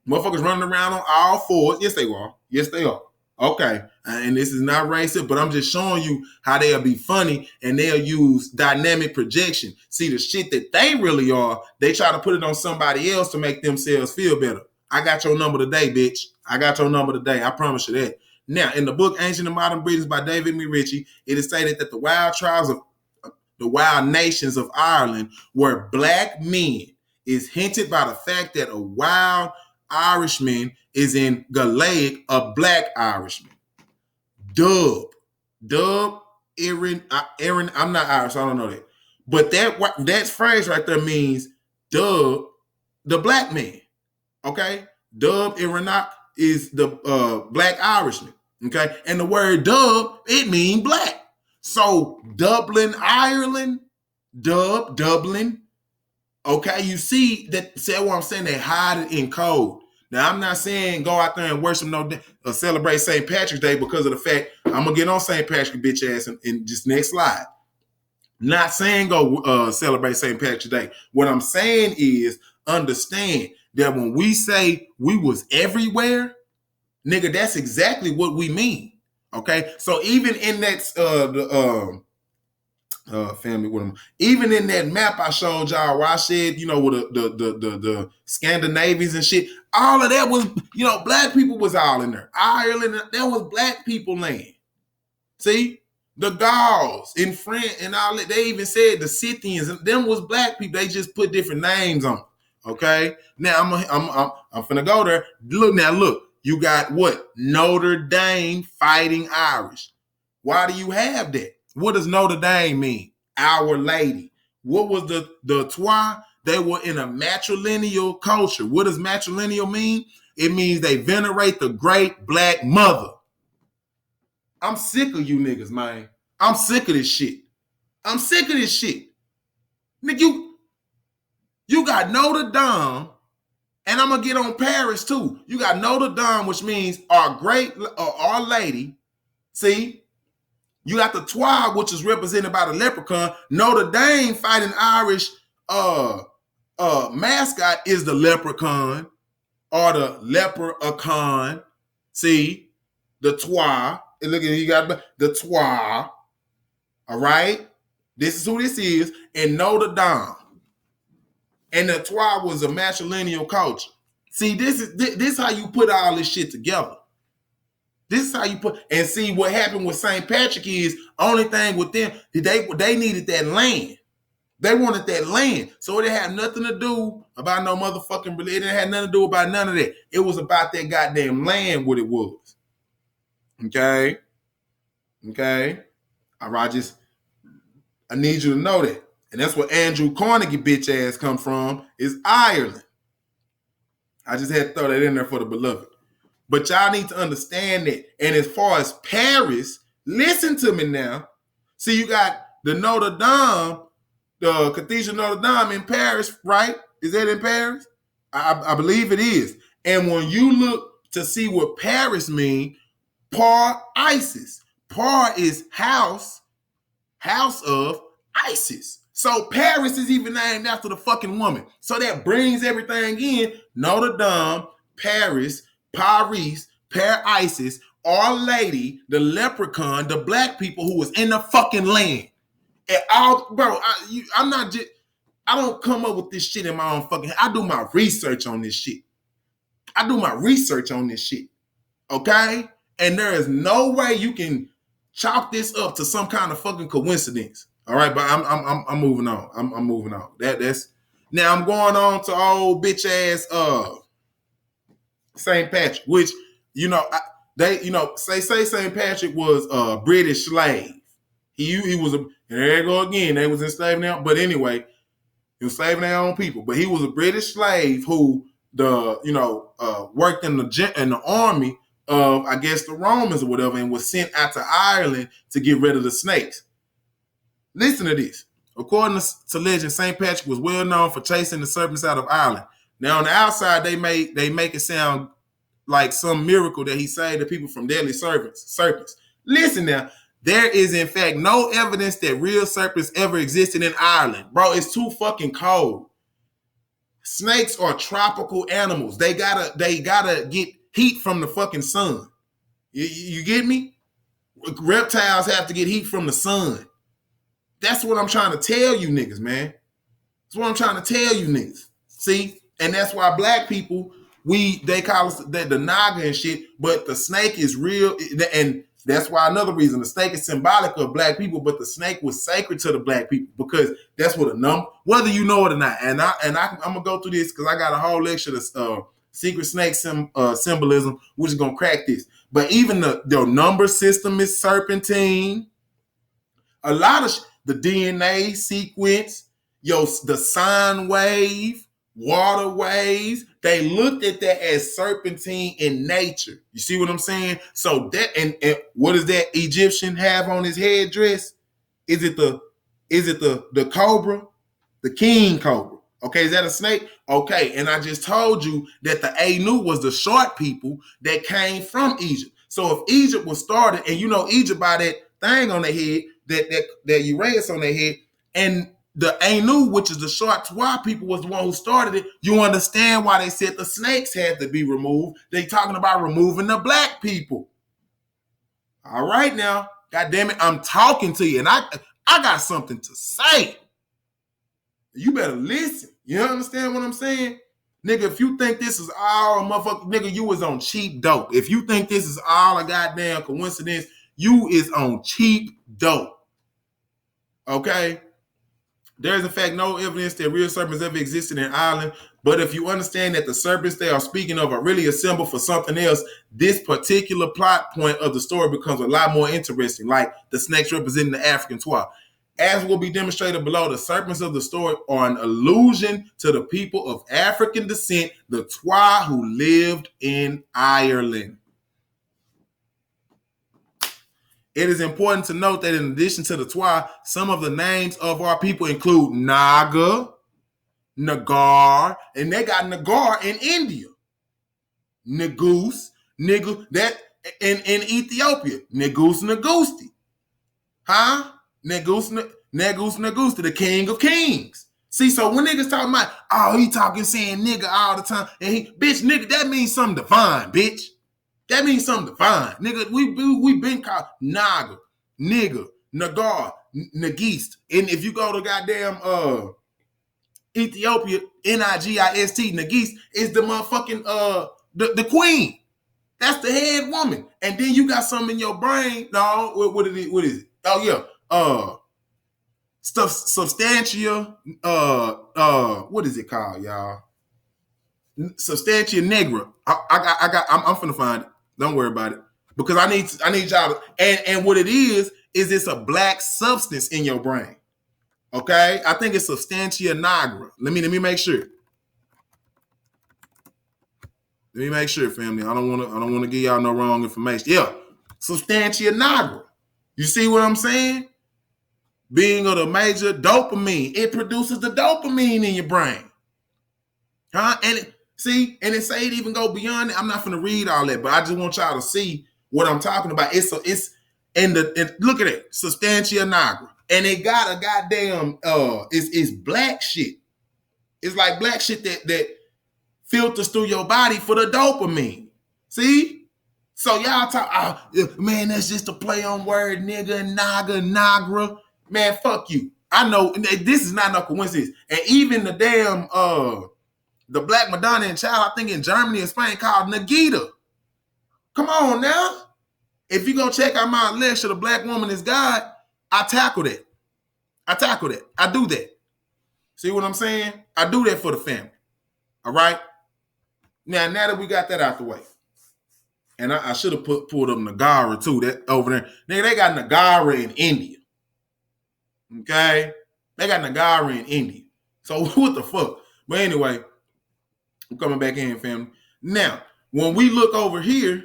Motherfuckers running around on all fours. Yes, they are. Yes, they are. Okay. And this is not racist, but I'm just showing you how they'll be funny and they'll use dynamic projection. See, the shit that they really are, they try to put it on somebody else to make themselves feel better. I got your number today, bitch. I got your number today. I promise you that. Now, in the book Ancient and Modern Britons by David M. Ritchie, it is stated that the wild nations of Ireland were black men is hinted by the fact that a wild Irishman is in Gaelic a black Irishman. Dub, Aaron, I'm not Irish, so I don't know that. But that phrase right there means Dub, the black man. Okay? Dub Iranak is the black Irishman. Okay? And the word dub, it means black. So Dublin, Ireland, Dublin. Okay, you see what I'm saying? They hide it in code. Now, I'm not saying go out there and worship or celebrate St. Patrick's Day because of the fact I'm going to get on St. Patrick's bitch ass in just next slide. Not saying go celebrate St. Patrick's Day. What I'm saying is understand that when we say we was everywhere, nigga, that's exactly what we mean. Okay, so even in that family with them. Even in that map I showed y'all where I said, with the Scandinavians and shit, all of that was, black people was all in there. Ireland, that was black people land. See? The Gauls in France and all that, they even said the Scythians, and them was black people. They just put different names on. Okay? Now I'm finna go there. Look, you got what? Notre Dame Fighting Irish. Why do you have that? What does Notre Dame mean? Our Lady. What was the Trois? They were in a matrilineal culture. What does matrilineal mean? It means they venerate the great black mother. I'm sick of you niggas, man. I'm sick of this shit. Nigga, you got Notre Dame, and I'm going to get on Paris too. You got Notre Dame, which means our Lady. See? You got the Trois, which is represented by the leprechaun. Notre Dame Fighting Irish mascot is the leprechaun or the leprechaun. See? The Trois. And look at you got the Trois. All right? This is who this is. And Notre Dame. And the Trois was a matrilineal culture. See, this is how you put all this shit together. This is how you put, and see what happened with St. Patrick is, only thing with them, they needed that land. They wanted that land. So it had nothing to do about no motherfucking religion. It had nothing to do about none of that. It was about that goddamn land, what it was. Okay? All right, I need you to know that. And that's where Andrew Carnegie bitch ass come from, is Ireland. I just had to throw that in there for the beloved. But y'all need to understand that. And as far as Paris, listen to me now. See, you got the Notre Dame, the Cathedral Notre Dame in Paris, right? Is that in Paris? I believe it is. And when you look to see what Paris means, Par Isis. Par is house of Isis. So Paris is even named after the fucking woman. So that brings everything in. Notre Dame, Paris, Isis, Our Lady, the leprechaun, the black people who was in the fucking land. And all, bro, I don't come up with this shit in my own fucking head. I do my research on this shit. Okay? And there is no way you can chalk this up to some kind of fucking coincidence. All right, but I'm moving on. I'm moving on. That's now I'm going on to old bitch ass St. Patrick, which say St. Patrick was a British slave. He was and there you go again. They was enslaving them, but anyway, he was enslaving their own people. But he was a British slave who worked in the army of, I guess, the Romans or whatever, and was sent out to Ireland to get rid of the snakes. Listen to this. According to legend, St. Patrick was well known for chasing the serpents out of Ireland. Now, on the outside, they make it sound like some miracle that he saved the people from deadly serpents. Listen now, there is in fact no evidence that real serpents ever existed in Ireland. Bro, it's too fucking cold. Snakes are tropical animals. They gotta get heat from the fucking sun. You get me? Reptiles have to get heat from the sun. That's what I'm trying to tell you niggas, man. That's what I'm trying to tell you niggas. See? And that's why black people, they call us the Naga and shit, but the snake is real. And that's why another reason, the snake is symbolic of black people, but the snake was sacred to the black people because that's what a number, whether you know it or not. And I'm gonna go through this because I got a whole lecture of secret snake symbolism, which is gonna crack this. But even the number system is serpentine. A lot of the DNA sequence, the sine wave, water waves, they looked at that as serpentine in nature. You see what I'm saying? So that and what does that Egyptian have on his headdress? Is it the cobra? The king cobra. Okay, is that a snake? Okay, and I just told you that the Anu was the short people that came from Egypt. So if Egypt was started, and you know Egypt by that thing on their head, that Uranus on their head, and the Anu, which is the short Twa people, was the one who started it. You understand why they said the snakes had to be removed. They talking about removing the black people. All right now, God damn it, I'm talking to you, and I got something to say. You better listen. You understand what I'm saying? Nigga, if you think this is all motherfucker, nigga, you was on cheap dope. If you think this is all a goddamn coincidence, you is on cheap dope. Okay? There is in fact no evidence that real serpents ever existed in Ireland, but if you understand that the serpents they are speaking of are really a symbol for something else, this particular plot point of the story becomes a lot more interesting, like the snakes representing the African Twa. As will be demonstrated below, the serpents of the story are an allusion to the people of African descent, the Twa who lived in Ireland. It is important to note that in addition to the Twa, some of the names of our people include Naga, Nagar, and they got Nagar in India. Negus, that in Ethiopia. Negus Negusti. Huh? Negus Negusti, the king of kings. See, so when niggas talking about, oh, he talking saying nigga all the time, and bitch, nigga, that means something divine, bitch. That means something divine. Nigga, we been called Naga, nigga, Nagar, Nagist. And if you go to goddamn Ethiopia, Nigist, Nagist is the motherfucking the queen. That's the head woman. And then you got something in your brain. No, what is it? Oh yeah. Substantia, what is it called, y'all? Substantia Negra. I'm finna find it. Don't worry about it. Because I need y'all to, and what it is it's a black substance in your brain. Okay? I think it's Substantia Nigra. Let me make sure. Let me make sure, family. I don't want to give y'all no wrong information. Yeah. Substantia Nigra. You see what I'm saying? Being of the major dopamine. It produces the dopamine in your brain. Huh? And it say it even go beyond it. I'm not gonna read all that, but I just want y'all to see what I'm talking about. It's look at it, Substantia Nigra. And it got a goddamn it's black shit. It's like black shit that filters through your body for the dopamine. See? So y'all talk, man, that's just a play on word, nigga, naga, nagra. Man, fuck you. I know this is not no coincidence. And even the damn the Black Madonna and child, I think in Germany and Spain, called Nagita. Come on now. If you go check out my lecture, The Black Woman is God, I tackle that. I do that. See what I'm saying? I do that for the family. All right? Now that we got that out the way, and I should have pulled up Nagara too, that over there. Nigga, they got Nagara in India. Okay? They got Nagara in India. So what the fuck? But anyway, I'm coming back in, family. Now, when we look over here,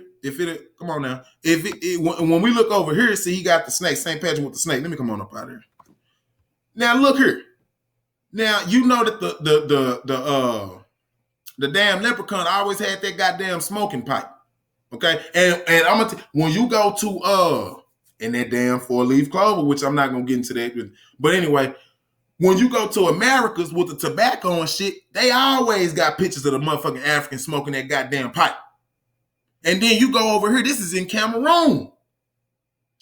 come on now. When we look over here, see he got the snake, St. Patrick with the snake. Let me come on up out here. Now look here. Now you know that the damn leprechaun always had that goddamn smoking pipe. Okay, and I'm gonna when you go to in that damn 4-leaf clover, which I'm not gonna get into that, but anyway. When you go to Americas with the tobacco and shit, they always got pictures of the motherfucking African smoking that goddamn pipe. And then you go over here, this is in Cameroon.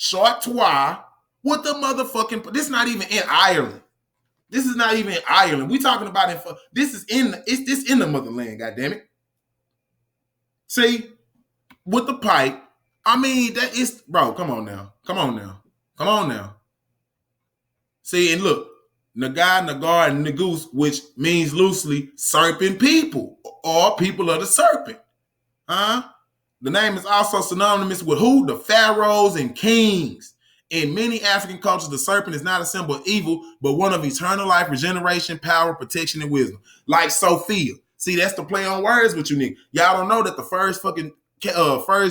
Chartois with the motherfucking. This not even in Ireland. This is not even in Ireland. We talking about it for. This is in. It's this in the motherland. Goddamn it. See, with the pipe. I mean, that is, bro. Come on now. Come on now. Come on now. See, and look, Nagai, Nagar, and Nagus, which means loosely serpent people or people of the serpent. Huh? The name is also synonymous with who? The pharaohs and kings. In many African cultures, the serpent is not a symbol of evil, but one of eternal life, regeneration, power, protection, and wisdom. Like Sophia. See, that's the play on words with you, nigga. Y'all don't know that the first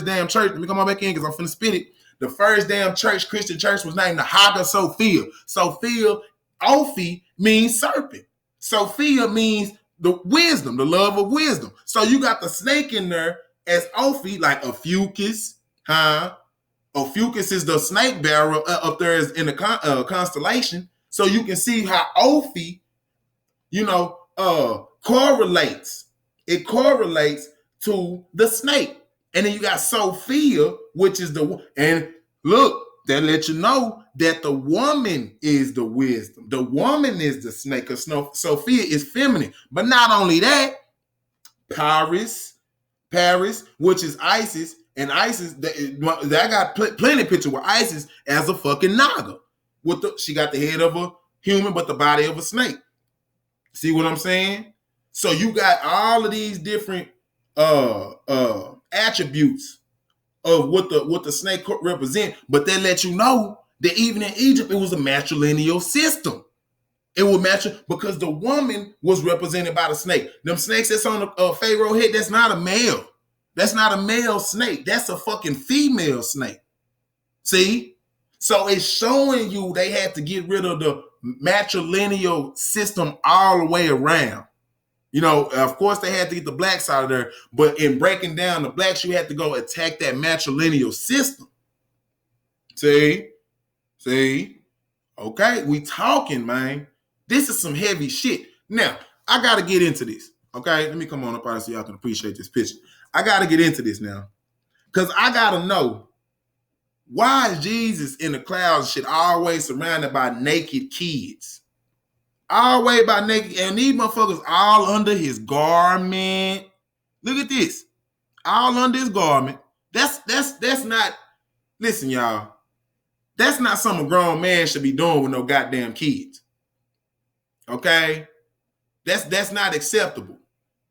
damn church, let me come on back in because I'm finna spit it. The first damn church, Christian church, was named the Hagia Sophia. Sophia, Ophi, means serpent. Sophia means the wisdom, the love of wisdom. So you got the snake in there as Ophi, like Ophiuchus, huh? Ophiuchus is the snake bearer up there in the constellation. So you can see how Ophi, correlates. It correlates to the snake. And then you got Sophia, which is and look, that let you know that the woman is the wisdom. The woman is the snake, because Sophia is feminine. But not only that, Paris, which is Isis, and Isis, I got plenty of picture with Isis as a fucking Naga. She got the head of a human, but the body of a snake. See what I'm saying? So you got all of these different attributes of what the snake represent, but they let you know that even in Egypt, it was a matrilineal system. It was because the woman was represented by the snake. Them snakes that's on the Pharaoh head, that's not a male. That's not a male snake. That's a fucking female snake. See? So it's showing you they had to get rid of the matrilineal system all the way around. Of course, they had to get the blacks out of there, but in breaking down the blacks, you had to go attack that matrilineal system. See? Okay, we talking, man. This is some heavy shit. Now, I got to get into this, okay? Let me come on up out so y'all can appreciate this picture. I got to get into this now, because I got to know, why is Jesus in the clouds shit always surrounded by naked kids? Always by naked, and these motherfuckers all under his garment. Look at this. All under his garment. That's not, listen, y'all. That's not something a grown man should be doing with no goddamn kids. Okay? That's not acceptable.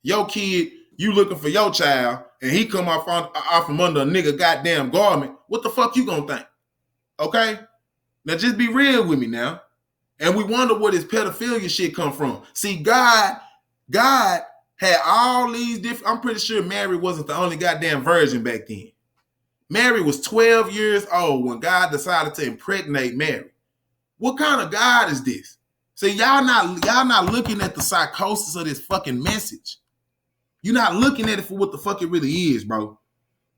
Your kid, you looking for your child, and he come off from under a nigga goddamn garment. What the fuck you gonna think? Okay? Now just be real with me now. And we wonder where this pedophilia shit come from. See, God had all these different. I'm pretty sure Mary wasn't the only goddamn virgin back then. Mary was 12 years old when God decided to impregnate Mary. What kind of God is this? See, y'all not looking at the psychosis of this fucking message. You're not looking at it for what the fuck it really is, bro.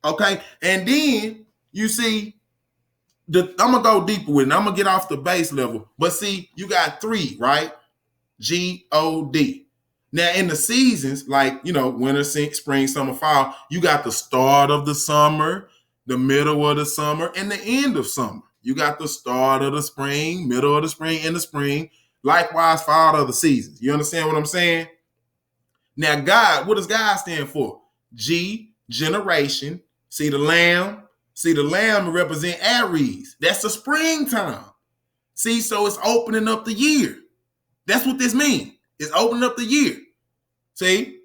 Okay? And then you see, I'm gonna go deeper with it. I'm gonna get off the base level. But see, you got 3, right? G-O-D. Now, in the seasons, like, winter, spring, summer, fall, you got the start of the summer, the middle of the summer, and the end of summer. You got the start of the spring, middle of the spring, end of spring. Likewise for all other seasons. You understand what I'm saying? Now, God, what does God stand for? G, generation. See the lamb? See, the lamb represent Aries. That's the springtime. See, so it's opening up the year. That's what this means. It's opening up the year. See?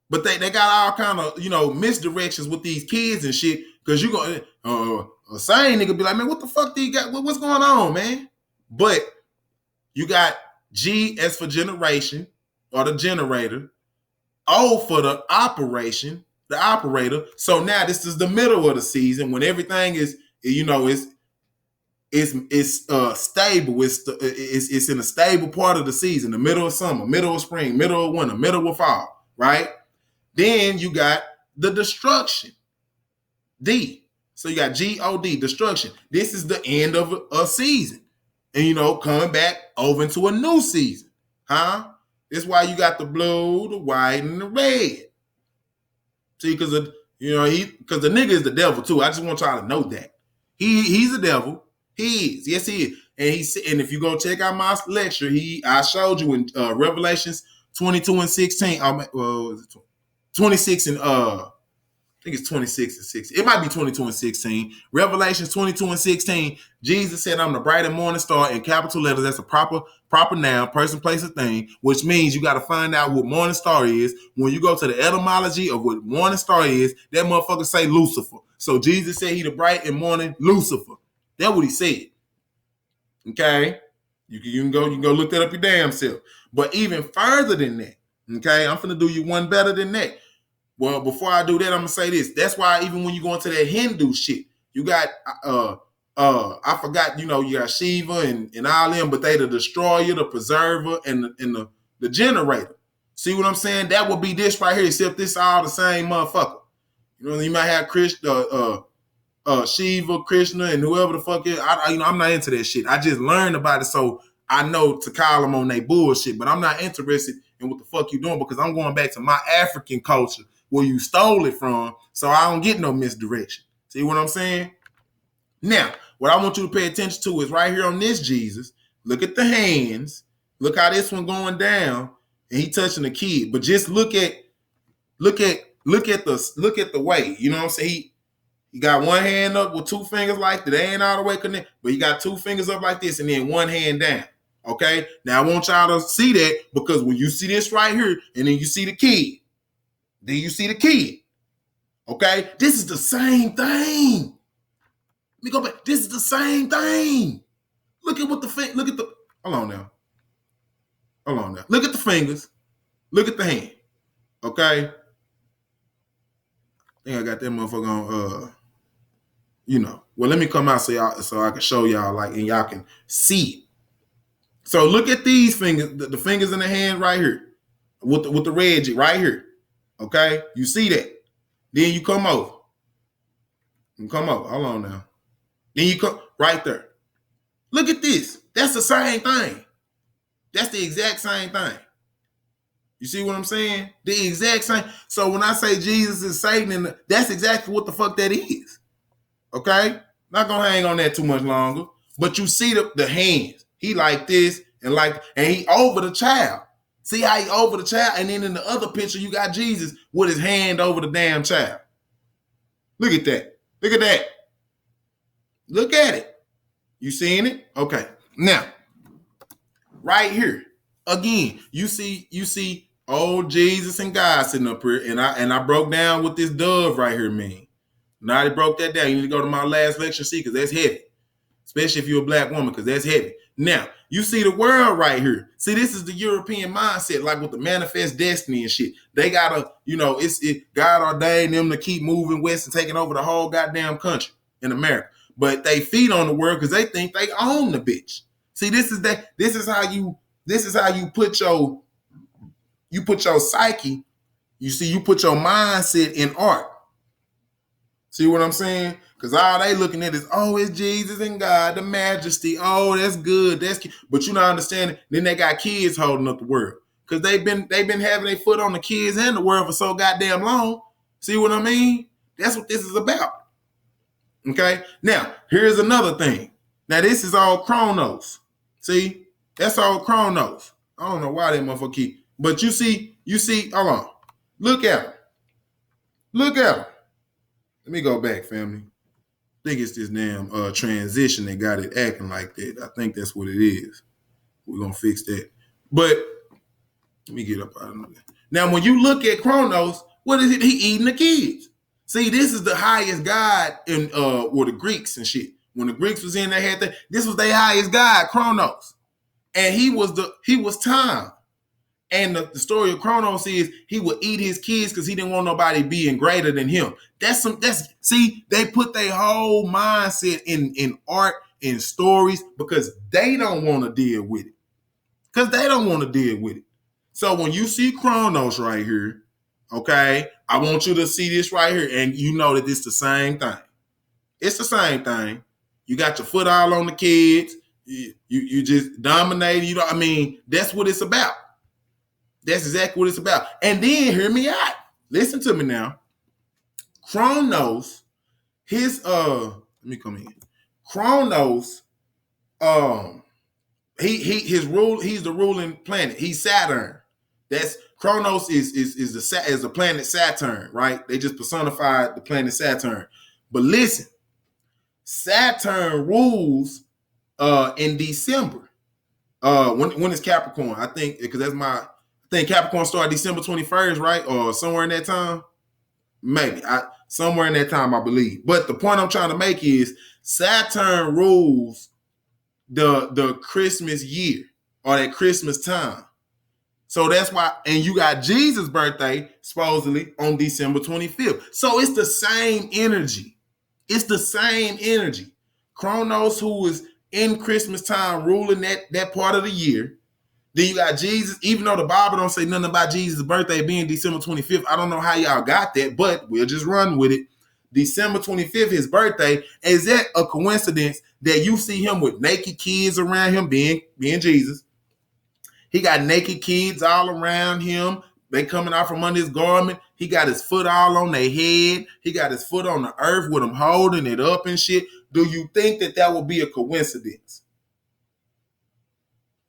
But they got all kind of, misdirections with these kids and shit. Because you going a sane nigga be like, man, what the fuck do you got? What's going on, man? But you got G as for generation or the generator. O for the operation. The operator. So now this is the middle of the season when everything is, it's stable. It's in a stable part of the season, the middle of summer, middle of spring, middle of winter, middle of fall, right? Then you got the destruction. D. So you got G-O-D, destruction. This is the end of a season. And coming back over into a new season. Huh? That's why you got the blue, the white, and the red. See, because the nigga is the devil too. I just want y'all to know that. He's a devil. He is. Yes, he is. And if you go check out my lecture, I showed you in Revelations 22 and 16. 26 and I think it's 26 and 16. It might be 22 and 16. Revelations 22 and 16. Jesus said, I'm the bright and morning star in capital letters. That's a proper noun, person, place, or thing, which means you got to find out what morning star is. When you go to the etymology of what morning star is, that motherfucker say Lucifer. So Jesus said he the bright and morning Lucifer. That's what he said. Okay? You can go look that up your damn self. But even further than that, okay, I'm finna do you one better than that. Well, before I do that, I'm gonna say this. That's why even when you go into that Hindu shit, you got I forgot, you got Shiva and all them, but they the destroyer, the preserver, and the generator. See what I'm saying? That would be this right here, except this all the same motherfucker. You might have Krishna, Shiva, Krishna, and whoever the fuck is. I'm not into that shit. I just learned about it, so I know to call them on their bullshit. But I'm not interested in what the fuck you doing because I'm going back to my African culture where you stole it from, so I don't get no misdirection. See what I'm saying? Now, what I want you to pay attention to is right here on this Jesus. Look at the hands. Look how this one going down, and he touching the kid. But just look at the way. You know what I'm saying? He got one hand up with two fingers like that. They ain't all the way connected, but he got two fingers up like this and then one hand down. Okay? Now, I want y'all to see that because when you see this right here and then you see the kid, then you see the kid. Okay? This is the same thing. Let me go back. This is the same thing. Look at what hold on now. Look at the fingers. Look at the hand. Okay? I think I got that motherfucker on well, let me come out so I can show y'all and y'all can see it. So look at these fingers, the fingers in the hand right here with the red right here. Okay, you see that? Then you come over. Hold on now. Then you come right there. Look at this. That's the same thing. That's the exact same thing. You see what I'm saying? The exact same. So when I say Jesus is Satan, that's exactly what the fuck that is. Okay? Not gonna hang on that too much longer. But you see the hands. He like this and he over the child. See how he over the child? And then in the other picture, you got Jesus with his hand over the damn child. Look at that. Look at that. Look at it. You seeing it? Okay. Now, right here, again, you see old Jesus and God sitting up here, and I broke down what this dove right here mean. Now I broke that down. You need to go to my last lecture, see, because that's heavy. Especially if you're a black woman, because that's heavy. Now, you see the world right here. See, this is the European mindset, like with the manifest destiny and shit. They gotta, God ordained them to keep moving west and taking over the whole goddamn country in America. But they feed on the world because they think they own the bitch. See, this is how you put your psyche. You put your mindset in art. See what I'm saying? Because all they looking at is, it's Jesus and God, the majesty. Oh, that's good. That's cute. But you not understanding. Then they got kids holding up the world. Because they've been having their foot on the kids and the world for so goddamn long. See what I mean? That's what this is about. Okay? Now, here's another thing. Now, this is all Chronos. See? That's all Chronos. I don't know why that motherfucker keep. But you see, hold on. Look at him. Let me go back, family. I think it's this damn transition that got it acting like that. I think that's what it is. We're going to fix that. But let me get up out of there. Now, when you look at Chronos, what is it? He eating the kids. See, this is the highest god in the Greeks and shit. When the Greeks was in, they had that. This was their highest god, Chronos. And he was time. And the story of Chronos is he would eat his kids because he didn't want nobody being greater than him. See, they put their whole mindset in art, in stories, because they don't want to deal with it. So when you see Chronos right here, okay, I want you to see this right here, and you know that it's the same thing. It's the same thing. You got your foot all on the kids. You just dominating. That's what it's about. That's exactly what it's about. And then hear me out. Listen to me now. Chronos, let me come in. Kronos, he's the ruling planet. He's Saturn. That's Kronos is the planet Saturn, right? They just personified the planet Saturn. But listen, Saturn rules in December. When is Capricorn? I think because I think Capricorn started December 21st, right? Or somewhere in that time. Maybe. Somewhere in that time, I believe. But the point I'm trying to make is Saturn rules the Christmas year or that Christmas time. So that's why, and you got Jesus' birthday supposedly on December 25th. So it's the same energy. It's the same energy. Kronos, who is in Christmas time, ruling that part of the year. Then you got Jesus, even though the Bible don't say nothing about Jesus' birthday being December 25th. I don't know how y'all got that, but we'll just run with it. December 25th, his birthday. Is that a coincidence that you see him with naked kids around him being Jesus? He got naked kids all around him. They coming out from under his garment. He got his foot all on their head. He got his foot on the earth with him holding it up and shit. Do you think that would be a coincidence?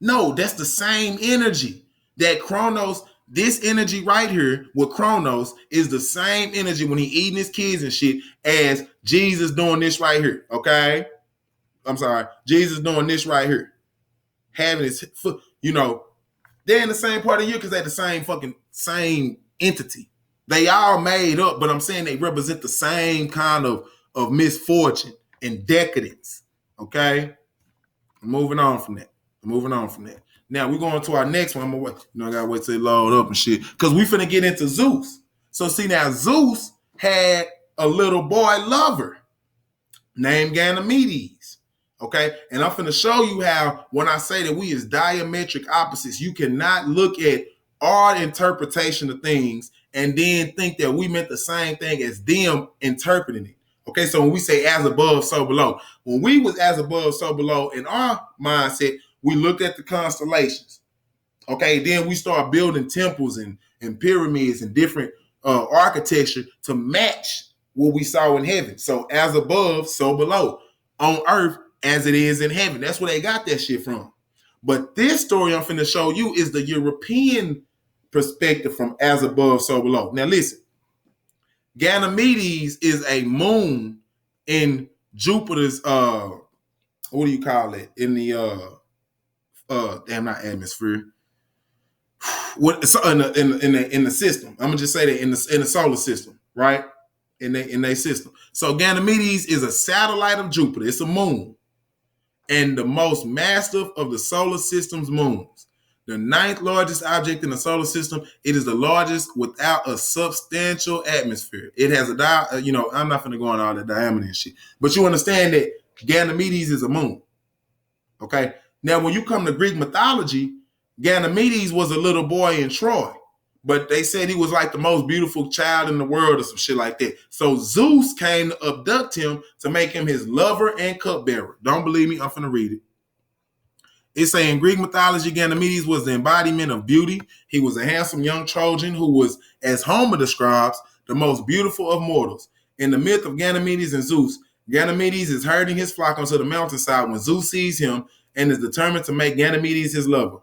No, that's the same energy. That Kronos, this energy right here with Kronos is the same energy when he eating his kids and shit as Jesus doing this right here, okay? I'm sorry. Jesus doing this right here. Having his foot, they're in the same part of the year because they're the same entity. They all made up, but I'm saying they represent the same kind of misfortune and decadence, okay? I'm moving on from that. Now we're going to our next one. I'm gonna wait. I gotta wait till it load up and shit. Cause we finna get into Zeus. So see now, Zeus had a little boy lover named Ganymedes. Okay, and I'm finna show you how when I say that we is diametric opposites, you cannot look at our interpretation of things and then think that we meant the same thing as them interpreting it. Okay, so when we say as above, so below, when we was as above, so below, in our mindset, we looked at the constellations. Okay, then we start building temples and pyramids and different architecture to match what we saw in heaven. So as above, so below. On earth, as it is in heaven. That's where they got that shit from. But this story I'm finna show you is the European perspective from as above, so below. Now listen, Ganymedes is a moon in Jupiter's what do you call it? In the not atmosphere. What in the system? I'm gonna just say that in the solar system, right? In their system. So Ganymedes is a satellite of Jupiter. It's a moon, and the most massive of the solar system's moons. The ninth largest object in the solar system. It is the largest without a substantial atmosphere. It has I'm not going to go on all the diameter and shit, but you understand that Ganymedes is a moon. Okay. Now, when you come to Greek mythology, Ganymedes was a little boy in Troy, but they said he was like the most beautiful child in the world or some shit like that. So Zeus came to abduct him to make him his lover and cupbearer. Don't believe me? I'm finna read it. It's saying in Greek mythology, Ganymedes was the embodiment of beauty. He was a handsome young Trojan who was, as Homer describes, the most beautiful of mortals. In the myth of Ganymedes and Zeus, Ganymedes is herding his flock onto the mountainside when Zeus sees him and is determined to make Ganymedes his lover.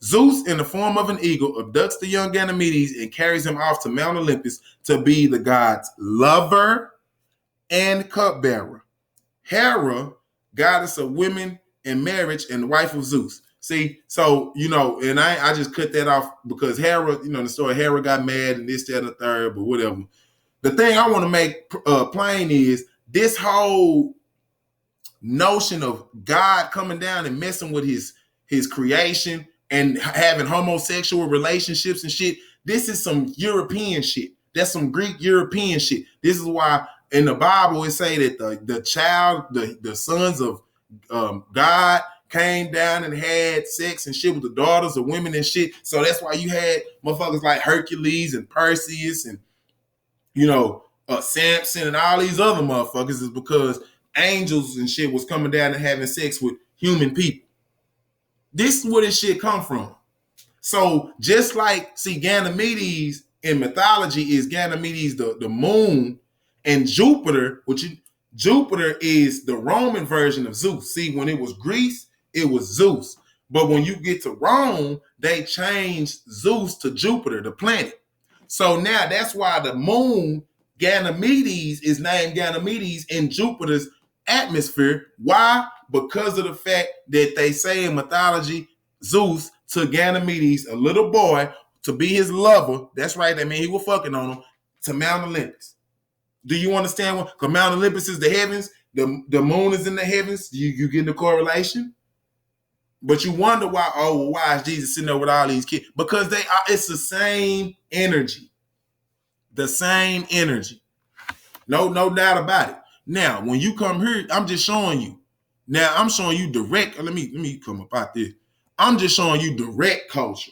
Zeus, in the form of an eagle, abducts the young Ganymedes and carries him off to Mount Olympus to be the god's lover and cupbearer. Hera, goddess of women and marriage and the wife of Zeus. See, so, and I just cut that off because Hera, the story, Hera got mad and this, that, and the third, but whatever. The thing I want to make plain is this whole notion of God coming down and messing with his creation and having homosexual relationships and shit. This is some European shit. That's some Greek European shit. This is why in the Bible it say that the sons of God came down and had sex and shit with the daughters of women and shit. So that's why you had motherfuckers like Hercules and Perseus and Samson and all these other motherfuckers, is because angels and shit was coming down and having sex with human people. This is where this shit come from. So just like, see, Ganymedes in mythology is Ganymedes the moon, and Jupiter, which Jupiter is the Roman version of Zeus. See, when it was Greece, it was Zeus. But when you get to Rome, they changed Zeus to Jupiter, the planet. So now that's why the moon, Ganymedes, is named Ganymedes in Jupiter's atmosphere. Why? Because of the fact that they say in mythology, Zeus took Ganymedes, a little boy, to be his lover. That's right. That mean he was fucking on him, to Mount Olympus. Do you understand what? Because Mount Olympus is the heavens, the moon is in the heavens. You get the correlation, but you wonder why. Oh, well, why is Jesus sitting there with all these kids? Because they are. It's the same energy, the same energy. No doubt about it. Now, when you come here, I'm just showing you. Now I'm showing you direct. Let me come up out this. I'm just showing you direct culture.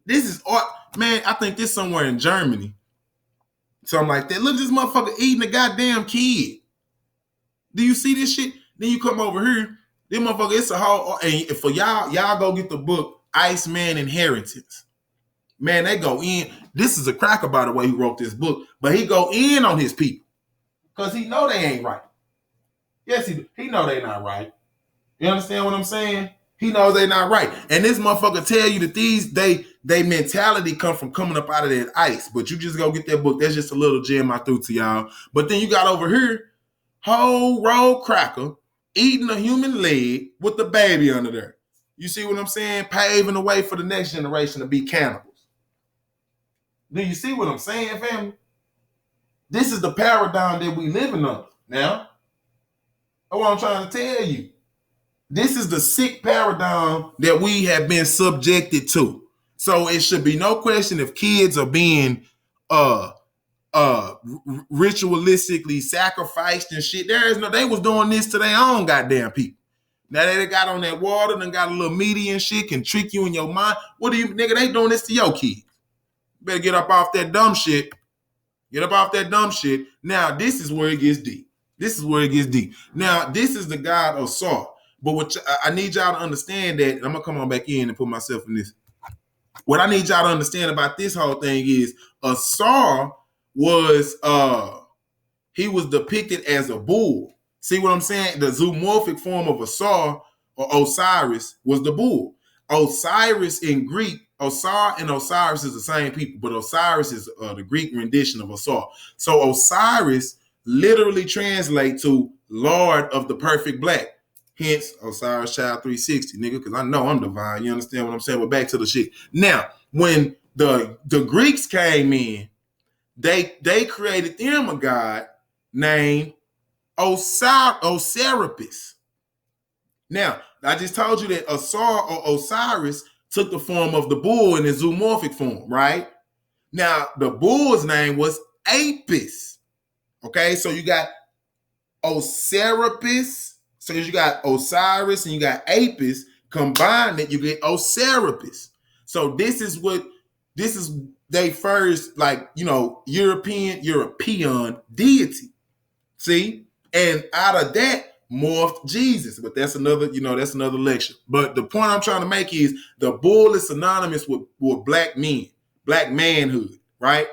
This is art, man. I think this somewhere in Germany. Something like that. Look at this motherfucker eating a goddamn kid. Do you see this shit? Then you come over here. This motherfucker, it's a whole. And for y'all go get the book Iceman Inheritance. Man, they go in. This is a cracker, by the way, who wrote this book. But he go in on his people. Because he know they ain't right. Yes, he know they not right. You understand what I'm saying? He knows they not right. And this motherfucker tell you that they mentality come from coming up out of that ice. But you just go get that book. That's just a little gem I threw to y'all. But then you got over here, whole road cracker eating a human leg with the baby under there. You see what I'm saying? Paving the way for the next generation to be cannibals. Do you see what I'm saying, family? This is the paradigm that we living under now. That's what I'm trying to tell you. This is the sick paradigm that we have been subjected to. So it should be no question if kids are being ritualistically sacrificed and shit. There is no, they was doing this to their own goddamn people. Now they got on that water and got a little media and shit, can trick you in your mind. What do you, nigga, they doing this to your kids. Better get up off that dumb shit. Get up off that dumb shit. Now, this is where it gets deep. Now, this is the god of Sar. But what I need y'all to understand that, and I'm going to come on back in and put myself in this. What I need y'all to understand about this whole thing is Sar was, he was depicted as a bull. See what I'm saying? The zoomorphic form of Asar or Osiris was the bull. Osiris in Greek, Osar and Osiris is the same people, but Osiris is the Greek rendition of Asar. So Osiris literally translates to Lord of the Perfect Black. Hence, Osiris Child 360, nigga, because I know I'm divine. You understand what I'm saying? But back to the shit. Now, when the Greeks came in, they created them a god named Osiris. Now, I just told you that Asar or Osiris took the form of the bull in his zoomorphic form, right? Now, the bull's name was Apis. Okay, so you got Osiris. So you got Osiris and you got Apis. Combine it, you get Osiris. So this is they first, like, you know, European deity. See? And out of that morphed Jesus. But that's another lecture. But the point I'm trying to make is the bull is synonymous with black men, black manhood, right?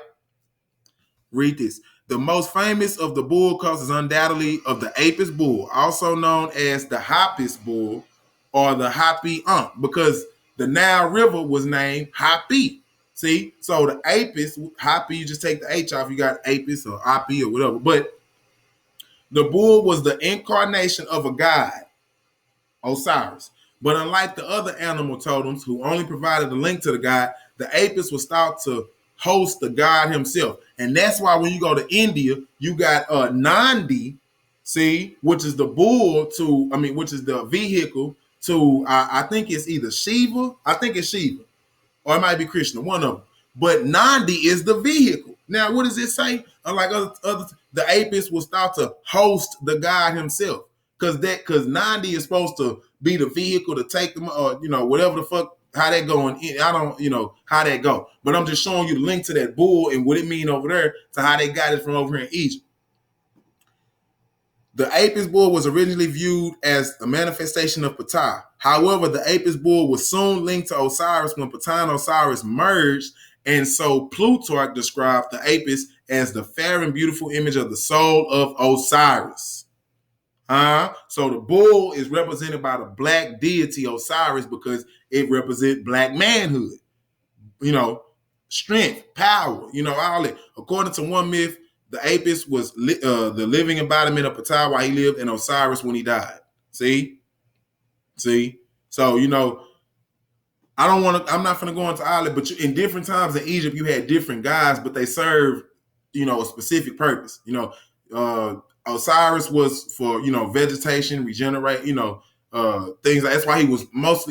Read this. The most famous of the bull cults is undoubtedly of the Apis bull, also known as the Hapis bull or the Hapi because the Nile River was named Hapi. See? So the Apis, Hapi, you just take the H off, you got Apis or Api or whatever. But the bull was the incarnation of a god, Osiris. But unlike the other animal totems who only provided a link to the god, the Apis was thought to host the god himself. And that's why when you go to India, you got Nandi, see, which is the bull which is the vehicle to, I think it's either Shiva, or it might be Krishna, one of them. But Nandi is the vehicle. Now, what does it say? Unlike other, the Apis was thought to host the god himself. Because Nandi is supposed to be the vehicle to take them, or, you know, whatever the fuck, how that going. I don't, you know, how that go. But I'm just showing you the link to that bull and what it mean over there to how they got it from over here in Egypt. The Apis bull was originally viewed as a manifestation of Ptah. However, the Apis bull was soon linked to Osiris when Ptah and Osiris merged, and so Plutarch described the Apis as the fair and beautiful image of the soul of Osiris. So the bull is represented by the black deity Osiris because it represents black manhood, strength, power, all that. According to one myth, the Apis was the living embodiment of Ptah while he lived and Osiris when he died. See? So, I'm not going to go into all that, but in different times in Egypt, you had different gods, but they served, a specific purpose. Osiris was for, vegetation, regenerate, things. That's why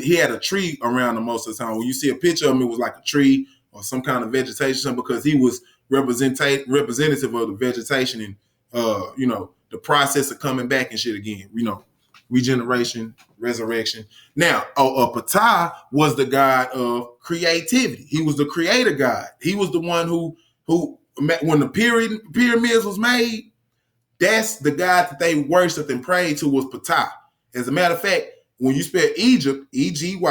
he had a tree around him most of the time. When you see a picture of him, it was like a tree or some kind of vegetation because he was representative of the vegetation and, the process of coming back and shit again, regeneration, resurrection. Now, Ptah was the god of creativity. He was the creator god. He was the one who when the pyramids was made, that's the god that they worshipped and prayed to was Ptah. As a matter of fact, when you spell Egypt, Egypt,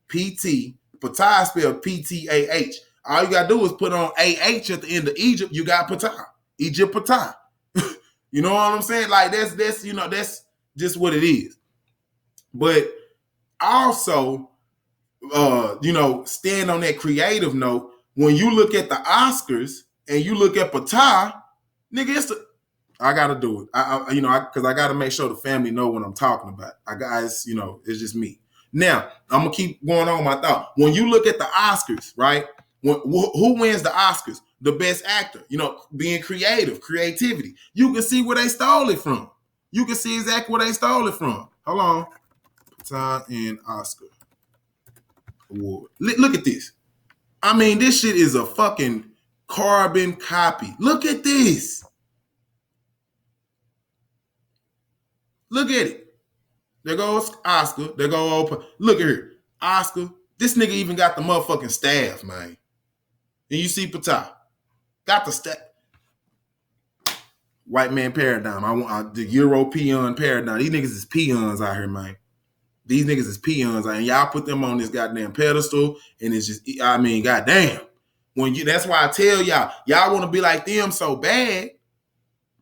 Ptah spelled Ptah. All you gotta do is put on AH at the end of Egypt, you got Ptah. Egypt Ptah. You know what I'm saying? Like that's just what it is. But also, stand on that creative note, when you look at the Oscars and you look at Ptah, nigga, I gotta do it. Because I gotta make sure the family know what I'm talking about. It's just me. Now, I'm gonna keep going on my thought. When you look at the Oscars, right? Who wins the Oscars? The best actor. Being creativity. You can see where they stole it from. You can see exactly where they stole it from. Hold on. Ptah and Oscar Award. Look at this. I mean, this shit is a fucking carbon copy. Look at this. Look at it. There goes Oscar. There goes Oprah. Look at her. Oscar. This nigga even got the motherfucking staff, man. And you see Ptah. Got the staff. White man paradigm. I want the EuroPeon Paradigm. These niggas is peons out here, man. These niggas is peons, and y'all put them on this goddamn pedestal, and it's just, goddamn. That's why I tell y'all want to be like them so bad,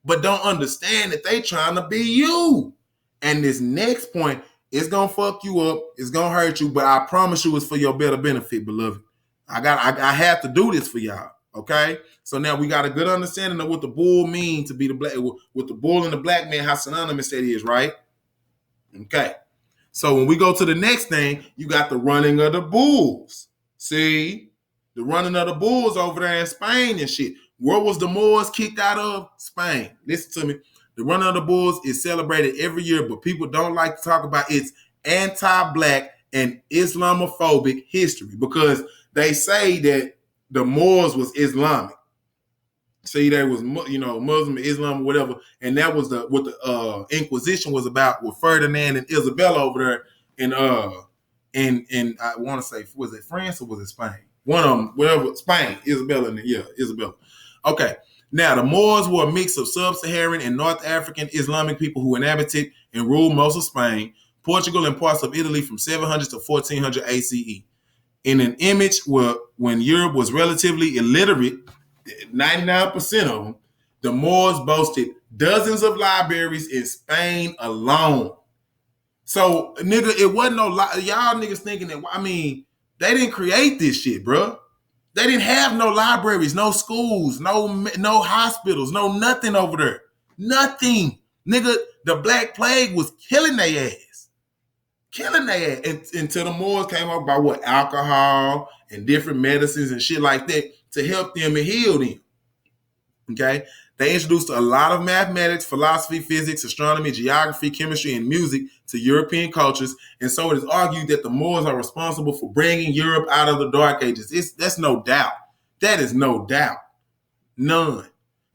but don't understand that they trying to be you. And this next point is gonna fuck you up. It's gonna hurt you, but I promise you, it's for your better benefit, beloved. I have to do this for y'all. Okay, so now we got a good understanding of what the bull means to be the black, with the bull and the black man, how synonymous that is, right? Okay, so when we go to the next thing, you got the running of the bulls. See, the running of the bulls over there in Spain and shit. Where was the Moors kicked out of? Spain. Listen to me. The running of the bulls is celebrated every year, but people don't like to talk about its anti-black and Islamophobic history because they say that the Moors was Islamic. See, there was, Muslim, Islam, or whatever, and that was what the Inquisition was about with Ferdinand and Isabella over there in I want to say, was it France or was it Spain? One of them, whatever, Spain, Isabella. Okay, now the Moors were a mix of sub-Saharan and North African Islamic people who inhabited and ruled most of Spain, Portugal, and parts of Italy from 700 to 1400 ACE. In an image where when Europe was relatively illiterate, 99% of them, the Moors boasted dozens of libraries in Spain alone. So, nigga, it wasn't y'all niggas thinking that, they didn't create this shit, bro. They didn't have no libraries, no schools, no hospitals, no nothing over there. Nothing. Nigga, the Black Plague was killing their ass. Until the Moors came up by alcohol and different medicines and shit like that to help them and heal them. Okay? They introduced a lot of mathematics, philosophy, physics, astronomy, geography, chemistry, and music to European cultures, and so it is argued that the Moors are responsible for bringing Europe out of the Dark Ages. That's no doubt. That is no doubt. None.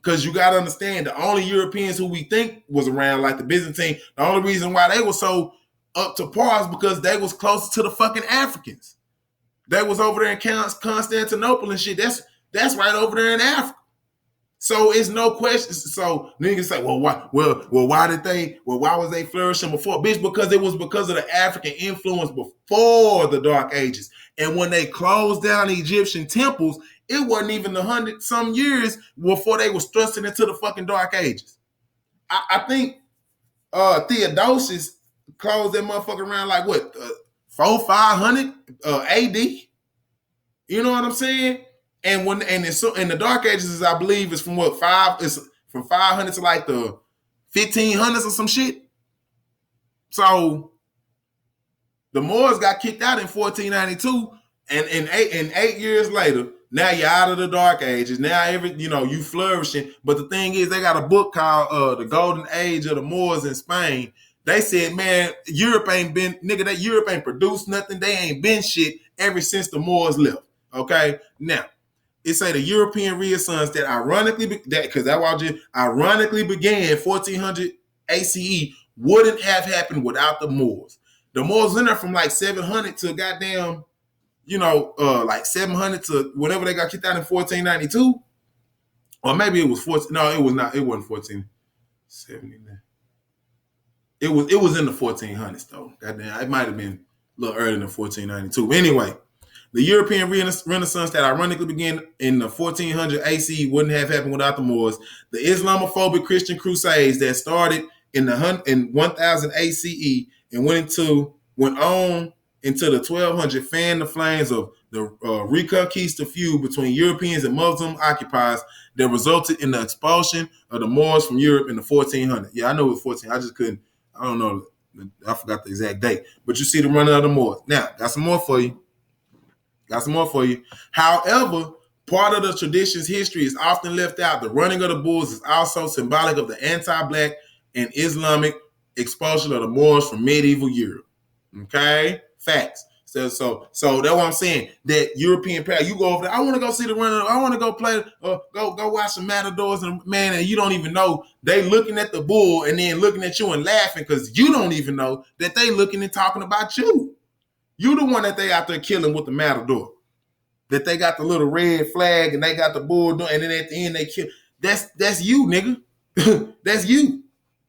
Because you got to understand, the only Europeans who we think was around, like the Byzantine, the only reason why they were so up to par is because they was closer to the fucking Africans. They was over there in Constantinople and shit. That's right over there in Africa. So it's no question. So niggas say, why was they flourishing before? Bitch, because it was because of the African influence before the Dark Ages. And when they closed down the Egyptian temples, It wasn't even 100-some years before they was thrusting into the fucking Dark Ages. I think Theodosius closed that motherfucker around like what, 400-500 AD. You know what I'm saying? And when and it's so in the Dark Ages, I believe, is from what, it's from 500 to like the 1500s or some shit. So the Moors got kicked out in 1492, and 8 years later, now you're out of the Dark Ages. Now you flourishing. But the thing is, they got a book called The Golden Age of the Moors in Spain. They said, man, Europe ain't been, nigga, that Europe ain't produced nothing. They ain't been shit ever since the Moors left. Okay? Now, it say the European Renaissance that ironically began 1400 ACE wouldn't have happened without the Moors. The Moors in there from like 700 to goddamn, like 700 to whenever they got kicked out in 1492. Or maybe it was 14. No, it was not. It wasn't 1479. It was in the 1400s though. Goddamn, it might have been a little earlier than 1492. Anyway, the European Renaissance that ironically began in the 1400 AC wouldn't have happened without the Moors. The Islamophobic Christian Crusades that started in 1000 ACE and went on into the 1200 fanned the flames of the Reconquista feud between Europeans and Muslim occupiers that resulted in the expulsion of the Moors from Europe in the 1400s. Yeah, I know it was 14. I just couldn't. I don't know. I forgot the exact date. But you see the running of the Moors. Now, got some more for you. However, part of the tradition's history is often left out. The running of the bulls is also symbolic of the anti-black and Islamic expulsion of the Moors from medieval Europe. Okay? Facts. So that's what I'm saying. That European pair, you go over there, I want to go see the running, I want to go play, go watch some matadors, and man, and you don't even know they looking at the bull and then looking at you and laughing because you don't even know that they looking and talking about you. You the one that they out there killing with the matador. That they got the little red flag and they got the bull doing, and then at the end they kill. That's you, nigga. That's you.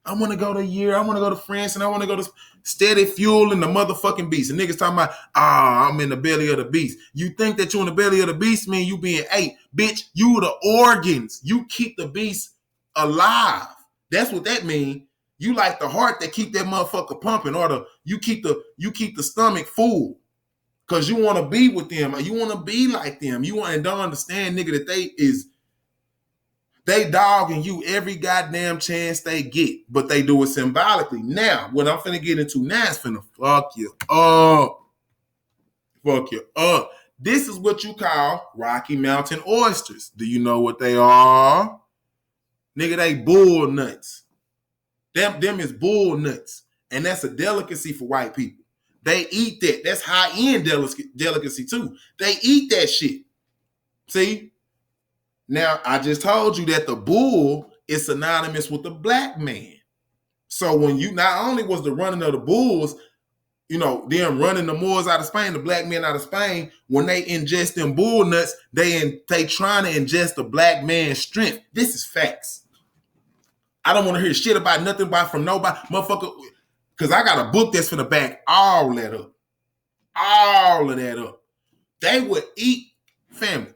I want to go to Europe, I want to go to France, and I want to go to steady fuel in the motherfucking beast. And niggas talking about, I'm in the belly of the beast. You think that you in the belly of the beast mean you being ate. Bitch, you the organs. You keep the beast alive. That's what that mean. You like the heart that keep that motherfucker pumping, or you keep the stomach full. Cause you want to be with them, or you want to be like them. You want and don't understand, nigga, that they dogging you every goddamn chance they get, but they do it symbolically. Now, what I'm finna get into now is finna fuck you up. Fuck you up. This is what you call Rocky Mountain oysters. Do you know what they are? Nigga, they bull nuts. Them is bull nuts. And that's a delicacy for white people. They eat that. That's high-end delicacy too. They eat that shit. See? Now, I just told you that the bull is synonymous with the black man. So when you, not only was the running of the bulls, them running the Moors out of Spain, the black men out of Spain, when they ingest them bull nuts, they trying to ingest the black man's strength. This is facts. I don't want to hear shit about nothing from nobody, motherfucker, because I got a book that's finna back all that up. All of that up. They would eat family.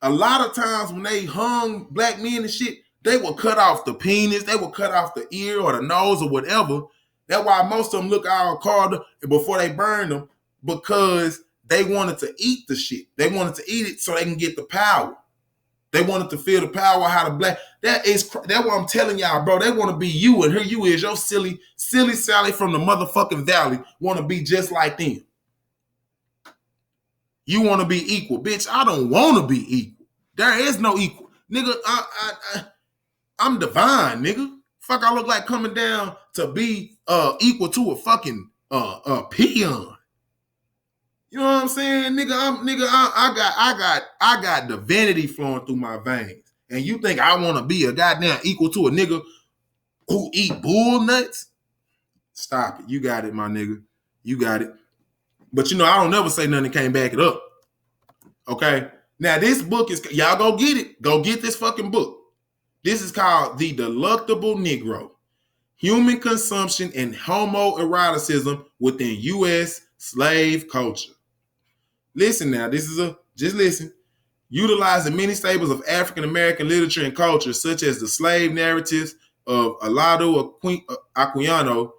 A lot of times when they hung black men and shit, they would cut off the penis, they would cut off the ear or the nose or whatever. That's why most of them look all carved before they burn them, because they wanted to eat the shit. They wanted to eat it so they can get the power. They wanted to feel the power how the black. That's what I'm telling y'all, bro. They want to be you, and here you is, your silly Sally from the motherfucking valley want to be just like them. You want to be equal. Bitch, I don't want to be equal. There is no equal. Nigga, I'm divine, nigga. Fuck, I look like coming down to be equal to a fucking peon. You know what I'm saying? Nigga, I got divinity flowing through my veins. And you think I want to be a goddamn equal to a nigga who eat bull nuts? Stop it. You got it, my nigga. You got it. But I don't never say nothing that can't back it up. Okay? Now, this book is, y'all go get it. Go get this fucking book. This is called The Delectable Negro. Human Consumption and Homoeroticism Within U.S. Slave Culture. Listen now, just listen. utilizing many staples of African American literature and culture, such as the slave narratives of Olaudah Equiano,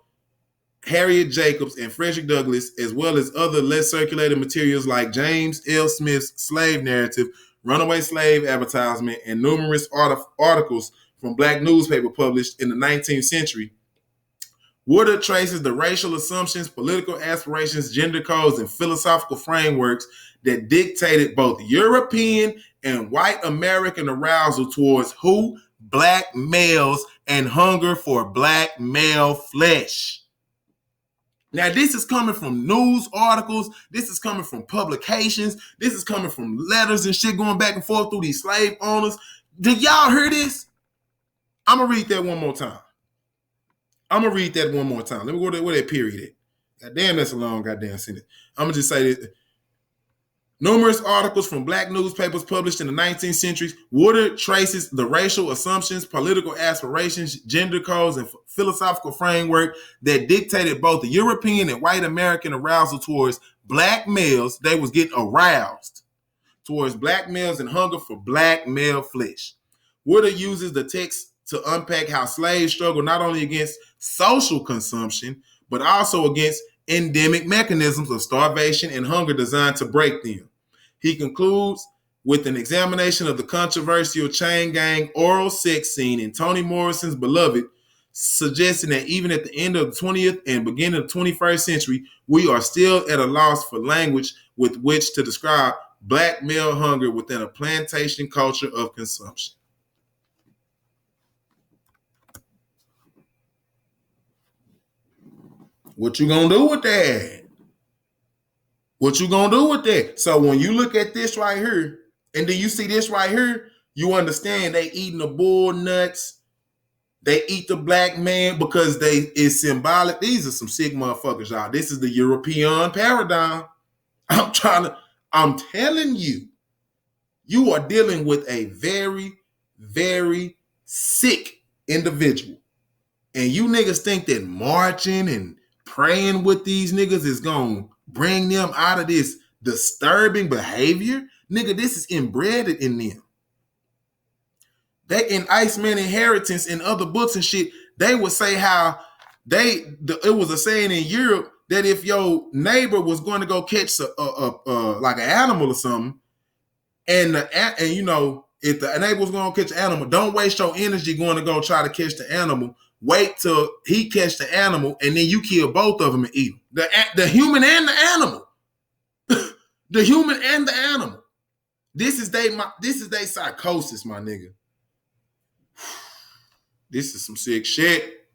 Harriet Jacobs, and Frederick Douglass, as well as other less circulated materials like James L. Smith's slave narrative, runaway slave advertisement, and numerous articles from black newspapers published in the 19th century. Woodard traces the racial assumptions, political aspirations, gender codes, and philosophical frameworks that dictated both European and white American arousal towards who? Black males and hunger for black male flesh. Now, this is coming from news articles. This is coming from publications. This is coming from letters and shit going back and forth through these slave owners. Did y'all hear this? I'm going to read that one more time. Let me go to where that period at. God damn, that's a long goddamn sentence. I'm going to just say that numerous articles from black newspapers published in the 19th century, Woodard traces the racial assumptions, political aspirations, gender codes, and philosophical framework that dictated both the European and white American arousal towards black males. They was getting aroused towards black males and hunger for black male flesh. Woodard uses the text to unpack how slaves struggled not only against social consumption, but also against endemic mechanisms of starvation and hunger designed to break them. He concludes with an examination of the controversial chain gang oral sex scene in Toni Morrison's Beloved, suggesting that even at the end of the 20th and beginning of the 21st century, we are still at a loss for language with which to describe black male hunger within a plantation culture of consumption. What you gonna do with that? So when you look at this right here, and then you see this right here, you understand they eating the bull nuts. They eat the black man because it's symbolic. These are some sick motherfuckers, y'all. This is the EuroPeon Paradigm. I'm telling you, you are dealing with a very, very sick individual. And you niggas think that marching and praying with these niggas is going to bring them out of this disturbing behavior? Nigga, this is inbred in them. They in Iceman Inheritance and other books and shit, they would say how it was a saying in Europe that if your neighbor was going to go catch like an animal or something, and you know, if the neighbor was going to catch an animal, don't waste your energy going to go try to catch the animal. Wait till he catch the animal, and then you kill both of them and eat them. The human and the animal. The human and the animal. This is they psychosis, my nigga. This is some sick shit.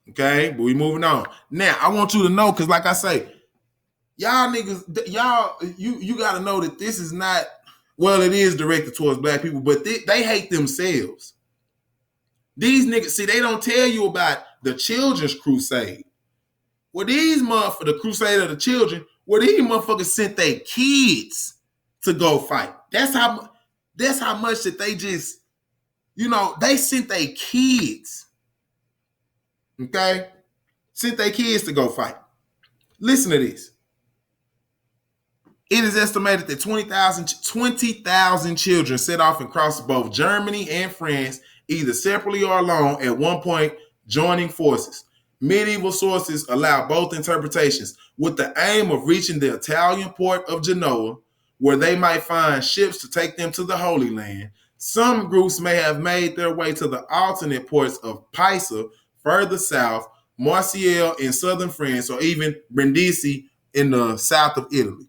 Okay, but we moving on. Now, I want you to know, because like I say, y'all niggas, you got to know that this is not, well, it is directed towards black people, but they hate themselves. These niggas, see, they don't tell you about the children's crusade. Well, these motherfuckers, the crusade of the children, well, these motherfuckers sent their kids to go fight. That's how much that they just, you know, they sent their kids. Okay? Sent their kids to go fight. Listen to this. It is estimated that 20,000 children set off and crossed both Germany and France, either separately or alone, at one point joining forces. Medieval sources allow both interpretations, with the aim of reaching the Italian port of Genoa, where they might find ships to take them to the Holy Land. Some groups may have made their way to the alternate ports of Pisa, further south, Marseille in southern France, or even Brindisi in the south of Italy.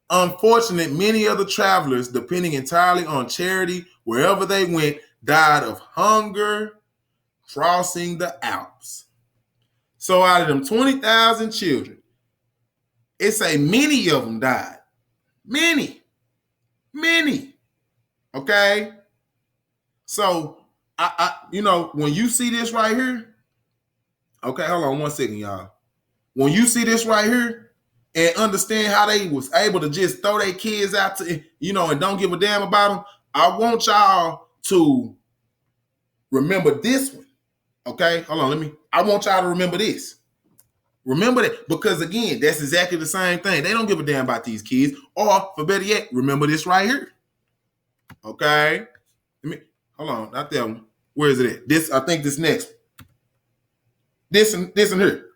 Unfortunately, many other travelers, depending entirely on charity wherever they went, died of hunger crossing the Alps. So out of them 20,000 children, it's a many of them died. Many. Okay? So, I you know, when you see this right here, okay, hold on 1 second, y'all. When you see this right here and understand how they was able to just throw their kids out to, you know, and don't give a damn about them, I want y'all to remember this one. Okay, hold on, I want y'all to remember this. Remember that, because again, that's exactly the same thing. They don't give a damn about these kids. Or, for better yet, remember this right here. Okay? Hold on, not that one. Where is it at? This, I think this next. This and here.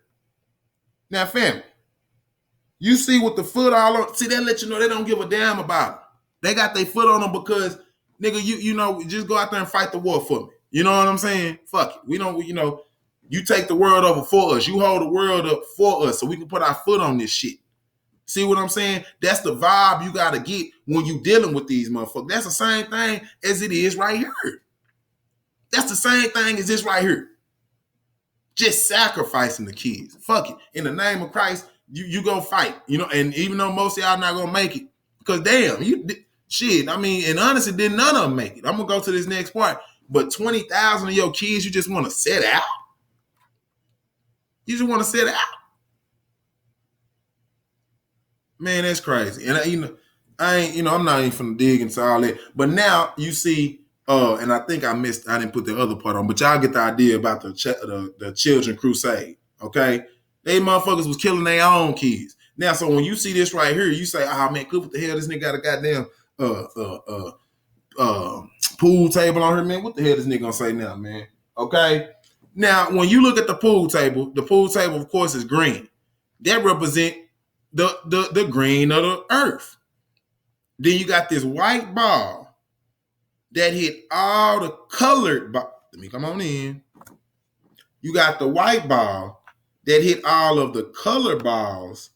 Now, family, you see with the foot all on, see, that let you know they don't give a damn about them. They got their foot on them because, nigga, you know, just go out there and fight the war for me. You know what I'm saying? Fuck it. We don't, you know, you take the world over for us. You hold the world up for us so we can put our foot on this shit. See what I'm saying? That's the vibe you got to get when you dealing with these motherfuckers. That's the same thing as it is right here. That's the same thing as this right here. Just sacrificing the kids. Fuck it. In the name of Christ, you go fight. You know, and even though most of y'all not going to make it, because damn, shit, I mean, and honestly, did none of them make it. I'm going to go to this next part. But 20,000 of your kids, you just want to set out? You just want to set out? Man, that's crazy. And I'm not even finna dig into all that. But now you see, and I think I didn't put the other part on, but y'all get the idea about the Children Crusade. Okay, they motherfuckers was killing their own kids. Now, so when you see this right here, you say, "Oh man, what the hell? This nigga got a goddamn pool table on here, man. What the hell this nigga gonna say now, man?" Okay. Now, when you look at the pool table, of course, is green. That represent the green of the earth. Then you got this white ball that hit all the colored balls. Let me come on in. You got the white ball that hit all of the colored balls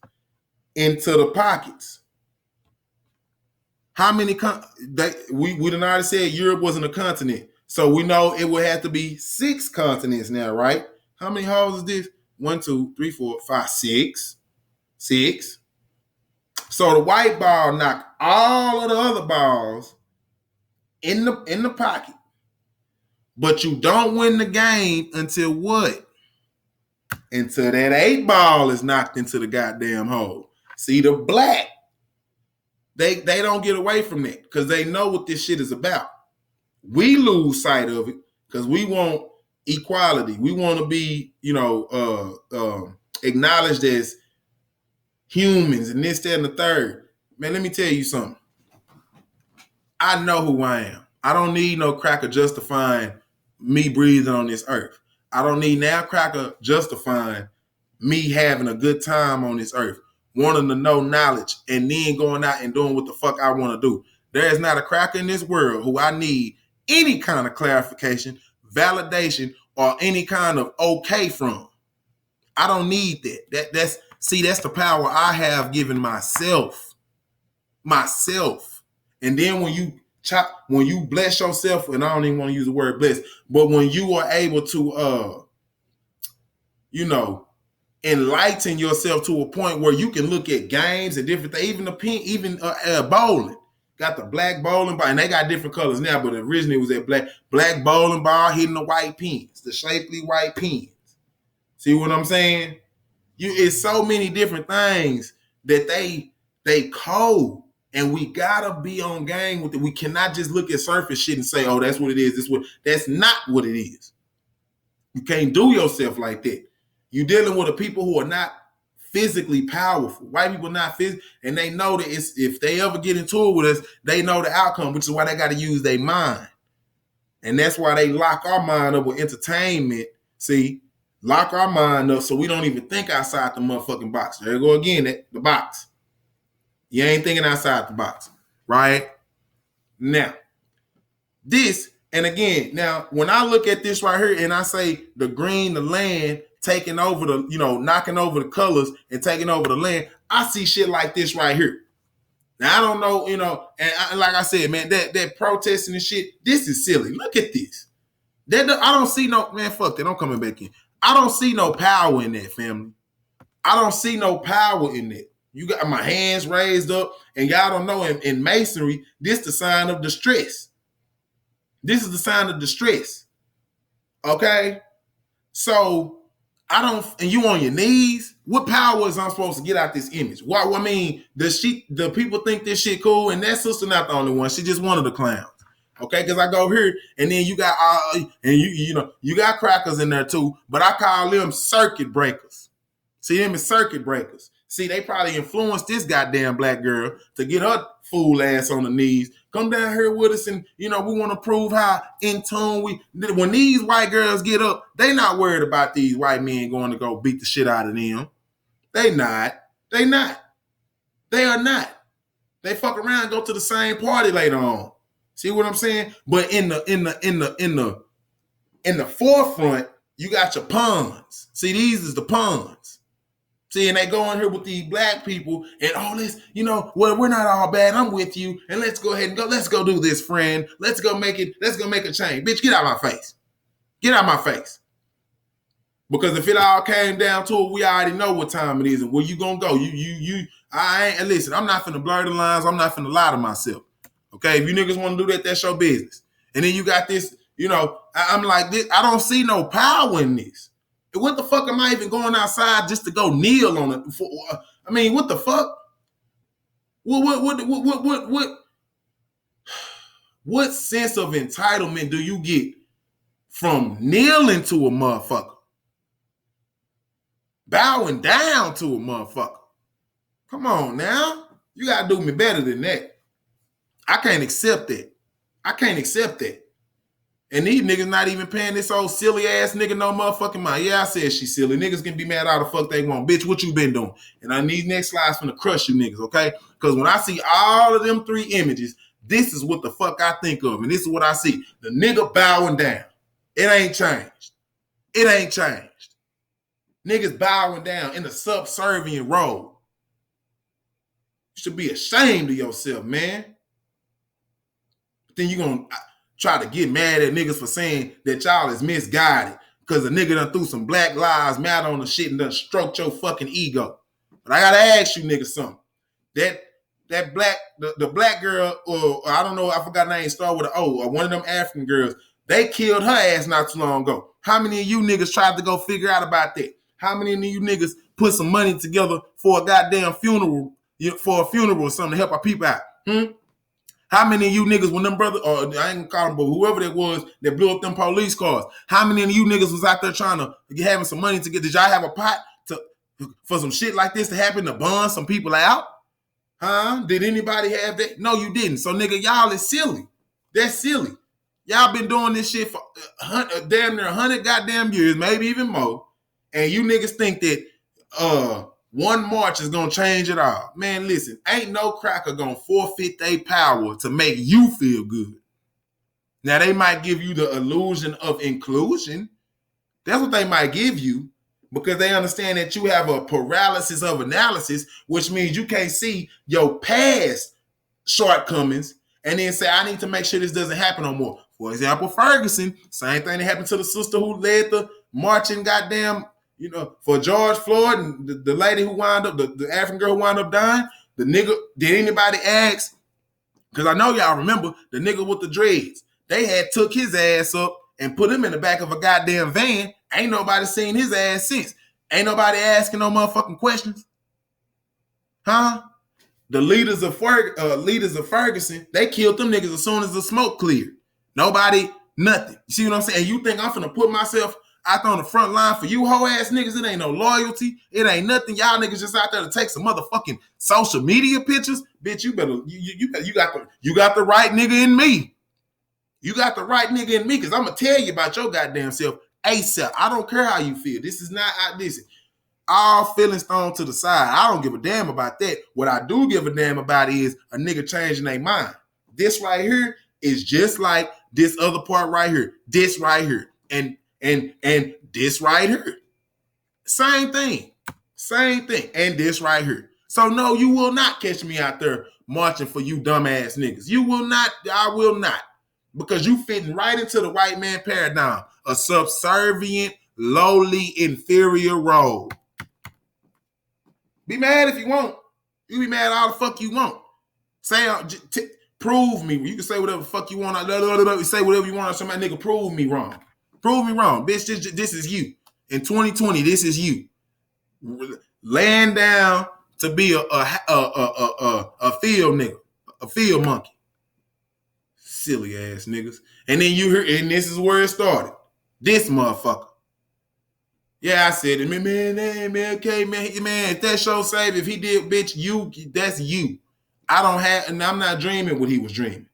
into the pockets. How many? We done already said Europe wasn't a continent. So we know it would have to be 6 continents now, right? How many holes is this? 1, 2, 3, 4, 5, 6. 6. So the white ball knocked all of the other balls in the pocket. But you don't win the game until what? Until that 8 ball is knocked into the goddamn hole. See, the black, they don't get away from that because they know what this shit is about. We lose sight of it because we want equality. We want to be, acknowledged as humans and this, that, and the third. Man, let me tell you something. I know who I am. I don't need no cracker justifying me breathing on this earth. I don't need now cracker justifying me having a good time on this earth, wanting to know knowledge, and then going out and doing what the fuck I want to do. There is not a cracker in this world who I need any kind of clarification, validation, or any kind of okay from. I don't need that. That's the power I have given myself. And then when you bless yourself, and I don't even want to use the word bless, but when you are able to enlighten yourself to a point where you can look at games and different things, even bowling. Got the black bowling ball, and they got different colors now, but originally it was that black bowling ball hitting the white pins, the shapely white pins. See what I'm saying? It's so many different things that they code, and we gotta be on game with it. We cannot just look at surface shit and say, "Oh, that's what it is." That's not what it is. You can't do yourself like that. You're dealing with the people who are not physically powerful. White people not physical, and they know that if they ever get into it with us, they know the outcome, which is why they got to use their mind. And that's why they lock our mind up with entertainment. See, lock our mind up so we don't even think outside the motherfucking box. There you go again, the box. You ain't thinking outside the box, right? Now, this, and again, now when I look at this right here and I say the green, the land, taking over knocking over the colors and taking over the land, I see shit like this right here. Now, I don't know, and like I said, man, that protesting and shit, this is silly. Look at this. I don't see no, man, fuck that, I'm coming back in. I don't see no power in that, family. I don't see no power in that. You got my hands raised up, and y'all don't know in masonry, this is the sign of distress. This is the sign of distress. Okay? So, and you on your knees? What power is I'm supposed to get out this image? Why? I mean, the people think this shit cool, and that sister not the only one. She just one of the clowns. Okay, because I go here, and then you got you got crackers in there too, but I call them circuit breakers. See, them is circuit breakers. See, they probably influenced this goddamn black girl to get her fool ass on the knees. Come down here with us and, we want to prove how in tune we... When these white girls get up, they not worried about these white men going to go beat the shit out of them. They not. They not. They are not. They fuck around and go to the same party later on. See what I'm saying? But in the forefront, you got your pawns. See, these is the pawns. See, and they go in here with these black people and this, well, we're not all bad. I'm with you. And let's go ahead and go. Let's go do this, friend. Let's go make it. Let's go make a change. Bitch, get out of my face. Get out of my face. Because if it all came down to it, we already know what time it is and where you gonna go. And listen, I'm not finna blur the lines. I'm not finna lie to myself. Okay, if you niggas want to do that, that's your business. And then you got this, I'm like this. I don't see no power in this. What the fuck am I even going outside just to go kneel on it? What the fuck? What sense of entitlement do you get from kneeling to a motherfucker? Bowing down to a motherfucker. Come on now. You gotta do me better than that. I can't accept that. I can't accept that. And these niggas not even paying this old silly ass nigga no motherfucking mind. Yeah, I said she silly. Niggas can be mad how the fuck they want. Bitch, what you been doing? And on these next slides finna crush you niggas, okay? Because when I see all of them three images, this is what the fuck I think of. And this is what I see. The nigga bowing down. It ain't changed. It ain't changed. Niggas bowing down in a subservient role. You should be ashamed of yourself, man. Then you gonna try to get mad at niggas for saying that y'all is misguided because a nigga done threw some Black Lives Matter on the shit and done stroked your fucking ego. But I gotta ask you niggas something. That black girl, or I don't know, I forgot her name, start with an O, or one of them African girls, they killed her ass not too long ago. How many of you niggas tried to go figure out about that? How many of you niggas put some money together for a goddamn funeral, for a funeral or something to help our people out? How many of you niggas, when them brothers, or I ain't gonna call them, but whoever that was that blew up them police cars, how many of you niggas was out there trying to get having some money to get? Did y'all have a pot for some shit like this to happen to bond some people out? Huh? Did anybody have that? No, you didn't. So nigga, y'all is silly. That's silly. Y'all been doing this shit for damn near 100 goddamn years, maybe even more. And you niggas think that one march is gonna change it all. Man, listen, ain't no cracker gonna forfeit their power to make you feel good. Now, they might give you the illusion of inclusion. That's what they might give you, because they understand that you have a paralysis of analysis, which means you can't see your past shortcomings and then say, I need to make sure this doesn't happen no more. For example, Ferguson, same thing that happened to the sister who led the marching goddamn, for George Floyd, and the lady who wound up, the African girl who wound up dying. The nigga, did anybody ask? Because I know y'all remember the nigga with the dreads. They had took his ass up and put him in the back of a goddamn van. Ain't nobody seen his ass since. Ain't nobody asking no motherfucking questions. Huh? The leaders of Ferguson, they killed them niggas as soon as the smoke cleared. Nobody, nothing. You see what I'm saying? And you think I'm finna put myself out on the front line for you hoe ass niggas? It ain't no loyalty. It ain't nothing. Y'all niggas just out there to take some motherfucking social media pictures. Bitch, you got the right nigga in me. You got the right nigga in me, because I'm gonna tell you about your goddamn self ASAP. I don't care how you feel. This is not listen. All feelings thrown to the side. I don't give a damn about that. What I do give a damn about is a nigga changing their mind. This right here is just like this other part right here. This right here. And this right here. Same thing. Same thing. And this right here. So no, you will not catch me out there marching for you dumbass niggas. You will not. I will not. Because you fitting right into the white man paradigm. A subservient, lowly, inferior role. Be mad if you want. You be mad all the fuck you want. Say, prove me. You can say whatever the fuck you want. Say whatever you want. Somebody nigga, prove me wrong. Prove me wrong. Bitch, this is you. In 2020, this is you. Laying down to be a field nigga. A field monkey. Silly ass niggas. And then you hear, and this is where it started. This motherfucker. Yeah, I said it. Man, okay, man, if that show save, if he did, bitch, that's you. I don't have, and I'm not dreaming what he was dreaming.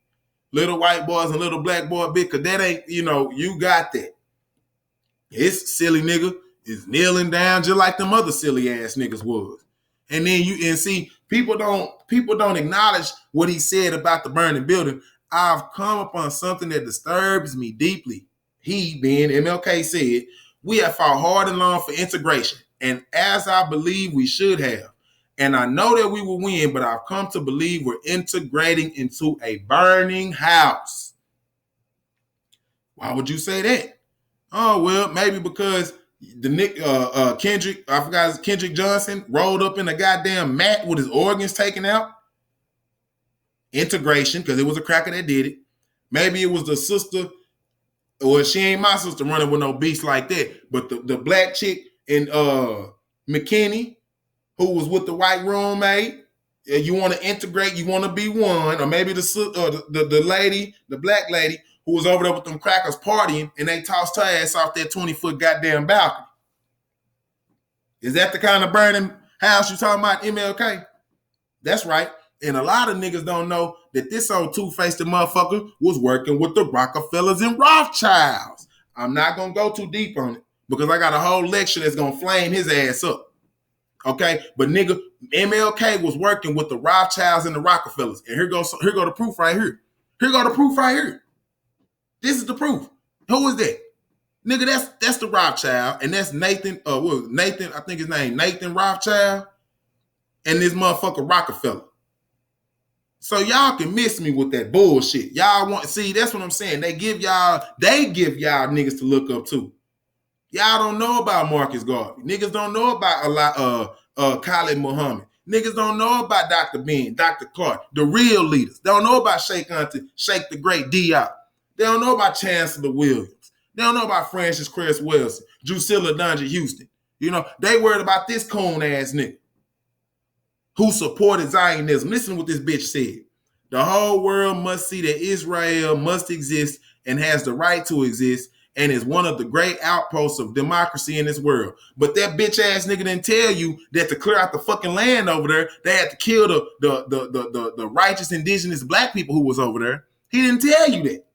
Little white boys and little black boy, bitch, cause that ain't, you got that. His silly nigga is kneeling down just like them other silly ass niggas was. And then see, people don't acknowledge what he said about the burning building. I've come upon something that disturbs me deeply. He, being MLK, said, we have fought hard and long for integration, and as I believe we should have. And I know that we will win, but I've come to believe we're integrating into a burning house. Why would you say that? Oh, well, maybe because the Kendrick, I forgot, Kendrick Johnson rolled up in a goddamn mat with his organs taken out. Integration, because it was a cracker that did it. Maybe it was the sister, or she ain't my sister running with no beast like that. But the black chick in McKinney, who was with the white roommate, you want to integrate, you want to be one, or maybe the lady, the black lady, who was over there with them crackers partying, and they tossed her ass off that 20-foot goddamn balcony. Is that the kind of burning house you talking about, MLK? That's right. And a lot of niggas don't know that this old two-faced motherfucker was working with the Rockefellers and Rothschilds. I'm not going to go too deep on it because I got a whole lecture that's going to flame his ass up. Okay? But nigga, MLK was working with the Rothschilds and the Rockefellers. And here go the proof right here. Here go the proof right here. This is the proof. Who is that? Nigga, that's the Rothschild, and that's Nathan, Nathan, I think his name, Nathan Rothschild, and this motherfucker Rockefeller. So y'all can miss me with that bullshit. Y'all want, see, that's what I'm saying. They give y'all niggas to look up to. Y'all don't know about Marcus Garvey. Niggas don't know about a lot Khalid Muhammad. Niggas don't know about Dr. Ben, Dr. Clark, the real leaders. They don't know about Sheikh the Great Diop. They don't know about Chancellor Williams. They don't know about Francis Cress Wilson, Drusilla Dungeon Houston. They worried about this coon ass nigga who supported Zionism. Listen to what this bitch said. The whole world must see that Israel must exist and has the right to exist and is one of the great outposts of democracy in this world. But that bitch ass nigga didn't tell you that to clear out the fucking land over there, they had to kill the righteous indigenous black people who was over there. He didn't tell you that.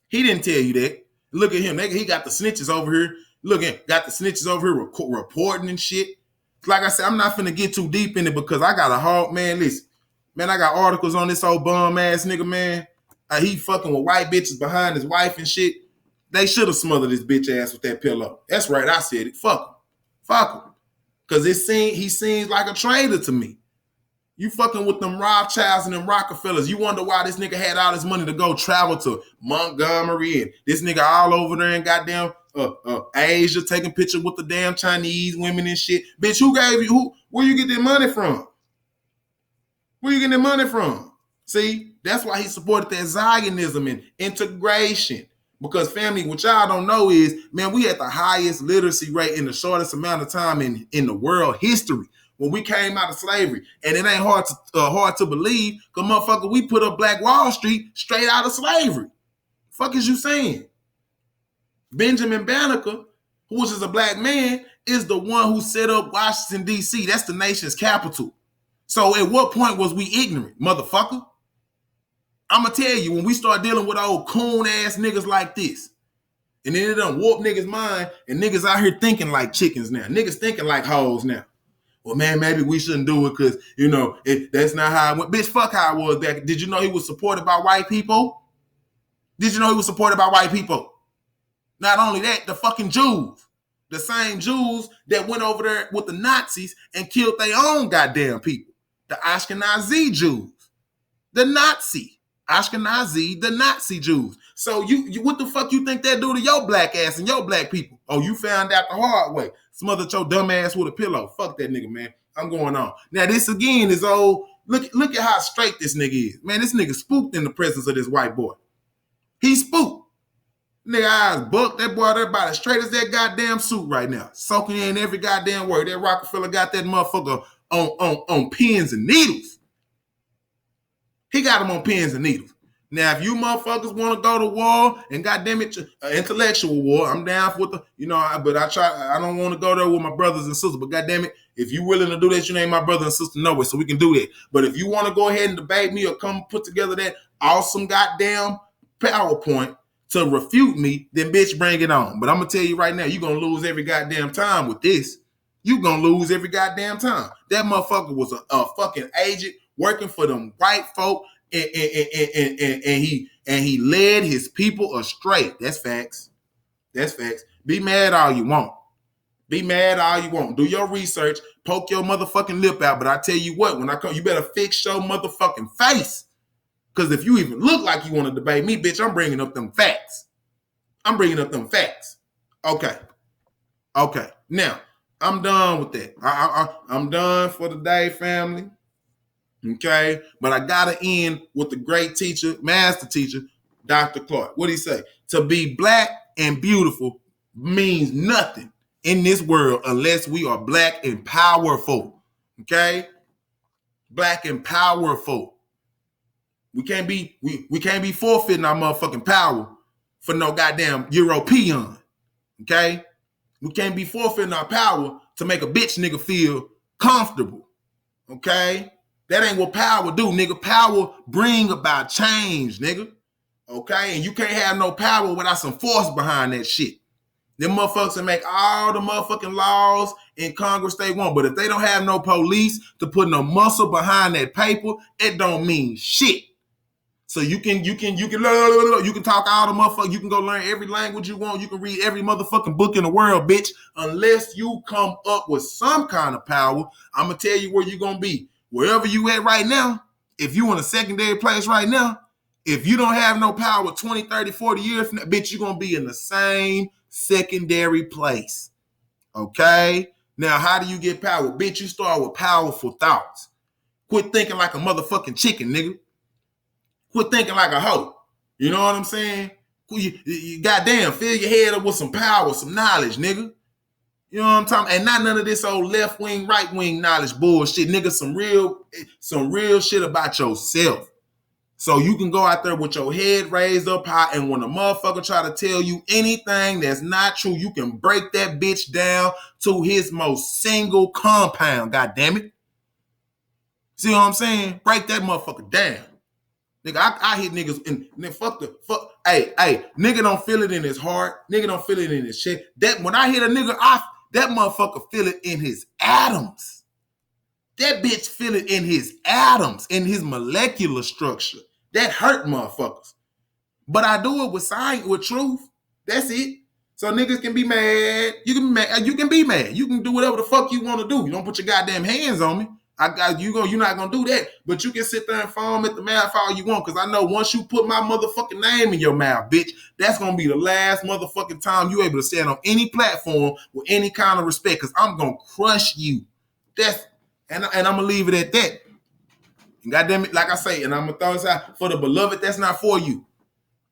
He didn't tell you that. Look at him. He got the snitches over here. Got the snitches over here reporting and shit. Like I said, I'm not finna get too deep in it because I got a hard, man, listen. Man, I got articles on this old bum ass nigga, man. He fucking with white bitches behind his wife and shit. They should have smothered his bitch ass with that pillow. That's right, I said it. Fuck him. Fuck him. Because he seems like a traitor to me. You fucking with them Rothschilds and them Rockefellers. You wonder why this nigga had all this money to go travel to Montgomery and this nigga all over there in goddamn Asia taking pictures with the damn Chinese women and shit. Bitch, where you get that money from? Where you getting that money from? See, that's why he supported that Zionism and integration. Because family, what y'all don't know is, man, we had the highest literacy rate in the shortest amount of time in the world history. When we came out of slavery. And it ain't hard to believe, because motherfucker, we put up Black Wall Street straight out of slavery. Fuck is you saying? Benjamin Banneker, who was just a black man, is the one who set up Washington, D.C. That's the nation's capital. So at what point was we ignorant, motherfucker? I'm going to tell you, when we start dealing with old coon-ass niggas like this, and then it done warp niggas' mind, and niggas out here thinking like chickens now. Niggas thinking like hoes now. Well, man, maybe we shouldn't do it because, that's not how it went. Bitch, fuck how it was back. Did you know he was supported by white people? Did you know he was supported by white people? Not only that, the fucking Jews. The same Jews that went over there with the Nazis and killed their own goddamn people. The Ashkenazi Jews. The Nazi Jews. So you what the fuck you think that do to your black ass and your black people? Oh, you found out the hard way. Smothered your dumb ass with a pillow. Fuck that nigga, man. I'm going on. Now this again is old. Look at how straight this nigga is. Man, this nigga spooked in the presence of this white boy. He spooked. Nigga eyes bucked. That boy there about as straight as that goddamn suit right now. Soaking in every goddamn word. That Rockefeller got that motherfucker on pins and needles. He got him on pins and needles. Now, if you motherfuckers want to go to war and goddamn it, intellectual war, I'm down for the, but I don't want to go there with my brothers and sisters. But goddamn it, if you willing to do that, you ain't my brother and sister nowhere, so we can do that. But if you want to go ahead and debate me or come put together that awesome goddamn PowerPoint to refute me, then bitch, bring it on. But I'm gonna tell you right now, you're gonna lose every goddamn time with this. You gonna lose every goddamn time. That motherfucker was a fucking agent working for them white folk. And he led his people astray. That's facts. That's facts. Be mad all you want. Be mad all you want. Do your research. Poke your motherfucking lip out. But I tell you what, when I come, you better fix your motherfucking face. Because if you even look like you want to debate me, bitch, I'm bringing up them facts. I'm bringing up them facts. Okay. Now, I'm done with that. I'm done for the day, family. Okay, but I gotta end with the great teacher, master teacher, Dr. Clark. What did he say? To be black and beautiful means nothing in this world unless we are black and powerful. Okay, black and powerful. We can't be forfeiting our motherfucking power for no goddamn EuroPeon. Okay, we can't be forfeiting our power to make a bitch nigga feel comfortable. Okay. That ain't what power do, nigga. Power bring about change, nigga. Okay? And you can't have no power without some force behind that shit. Them motherfuckers can make all the motherfucking laws in Congress they want, but if they don't have no police to put no muscle behind that paper, it don't mean shit. So you can talk all the motherfuckers, you can go learn every language you want, you can read every motherfucking book in the world, bitch. Unless you come up with some kind of power, I'm gonna tell you where you're gonna be. Wherever you at right now, if you in a secondary place right now, if you don't have no power 20, 30, 40 years from now, bitch, you're going to be in the same secondary place. Okay? Now, how do you get power? Bitch, you start with powerful thoughts. Quit thinking like a motherfucking chicken, nigga. Quit thinking like a hoe. You know what I'm saying? You goddamn, fill your head up with some power, some knowledge, nigga. You know what I'm talking about? And not none of this old left wing, right wing knowledge bullshit, nigga. Some real shit about yourself. So you can go out there with your head raised up high, and when a motherfucker try to tell you anything that's not true, you can break that bitch down to his most single compound. God damn it. See what I'm saying? Break that motherfucker down. Nigga, I hit niggas and hey, nigga don't feel it in his heart. Nigga don't feel it in his shit. That when I hit a nigga, that motherfucker feel it in his atoms. That bitch feel it in his atoms, in his molecular structure. That hurt motherfuckers. But I do it with science, with truth. That's it. So niggas can be mad. You can be mad. You can be mad. You can do whatever the fuck you want to do. You don't put your goddamn hands on me. You're not gonna do that. But you can sit there and foam at the mouth all you want, because I know once you put my motherfucking name in your mouth, bitch, that's gonna be the last motherfucking time you able to stand on any platform with any kind of respect, because I'm gonna crush you. And I'm gonna leave it at that. And goddamn it, like I say, and I'm gonna throw this out for the beloved. That's not for you.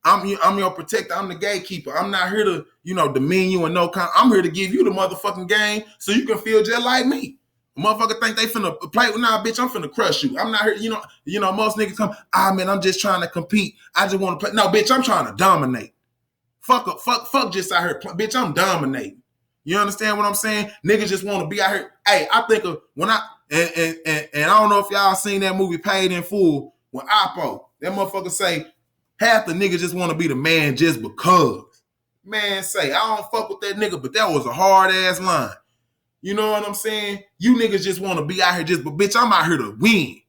I'm your protector. I'm the gatekeeper. I'm not here to demean you and no kind. I'm here to give you the motherfucking game so you can feel just like me. Motherfucker think they finna play with, nah, bitch, I'm finna crush you. I'm not here, most niggas come, man, I'm just trying to compete. I just want to play. No, bitch, I'm trying to dominate. Fuck just out here. Bitch, I'm dominating. You understand what I'm saying? Niggas just want to be out here. Hey, I think of when and I don't know if y'all seen that movie Paid in Full with Oppo. That motherfucker say, half the niggas just want to be the man just because. Man, say, I don't fuck with that nigga, but that was a hard ass line. You know what I'm saying? You niggas just want to be out here but bitch, I'm out here to win.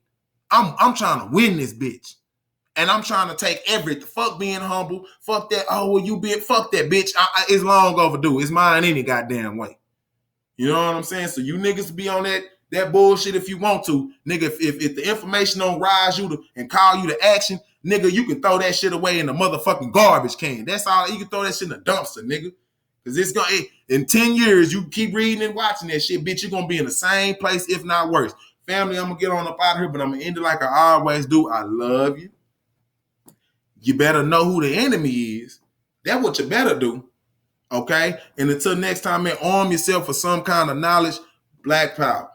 I'm trying to win this bitch. And I'm trying to take everything. Fuck being humble. Fuck that. Oh, well, fuck that bitch. It's long overdue. It's mine any goddamn way. You know what I'm saying? So you niggas be on that bullshit if you want to. Nigga, if the information don't rise you and call you to action, nigga, you can throw that shit away in the motherfucking garbage can. That's all. You can throw that shit in the dumpster, nigga. Because it's going to, in 10 years, you keep reading and watching that shit, bitch, you're going to be in the same place, if not worse. Family, I'm going to get on up out of here, but I'm going to end it like I always do. I love you. You better know who the enemy is. That's what you better do. Okay? And until next time, man, arm yourself with some kind of knowledge. Black power.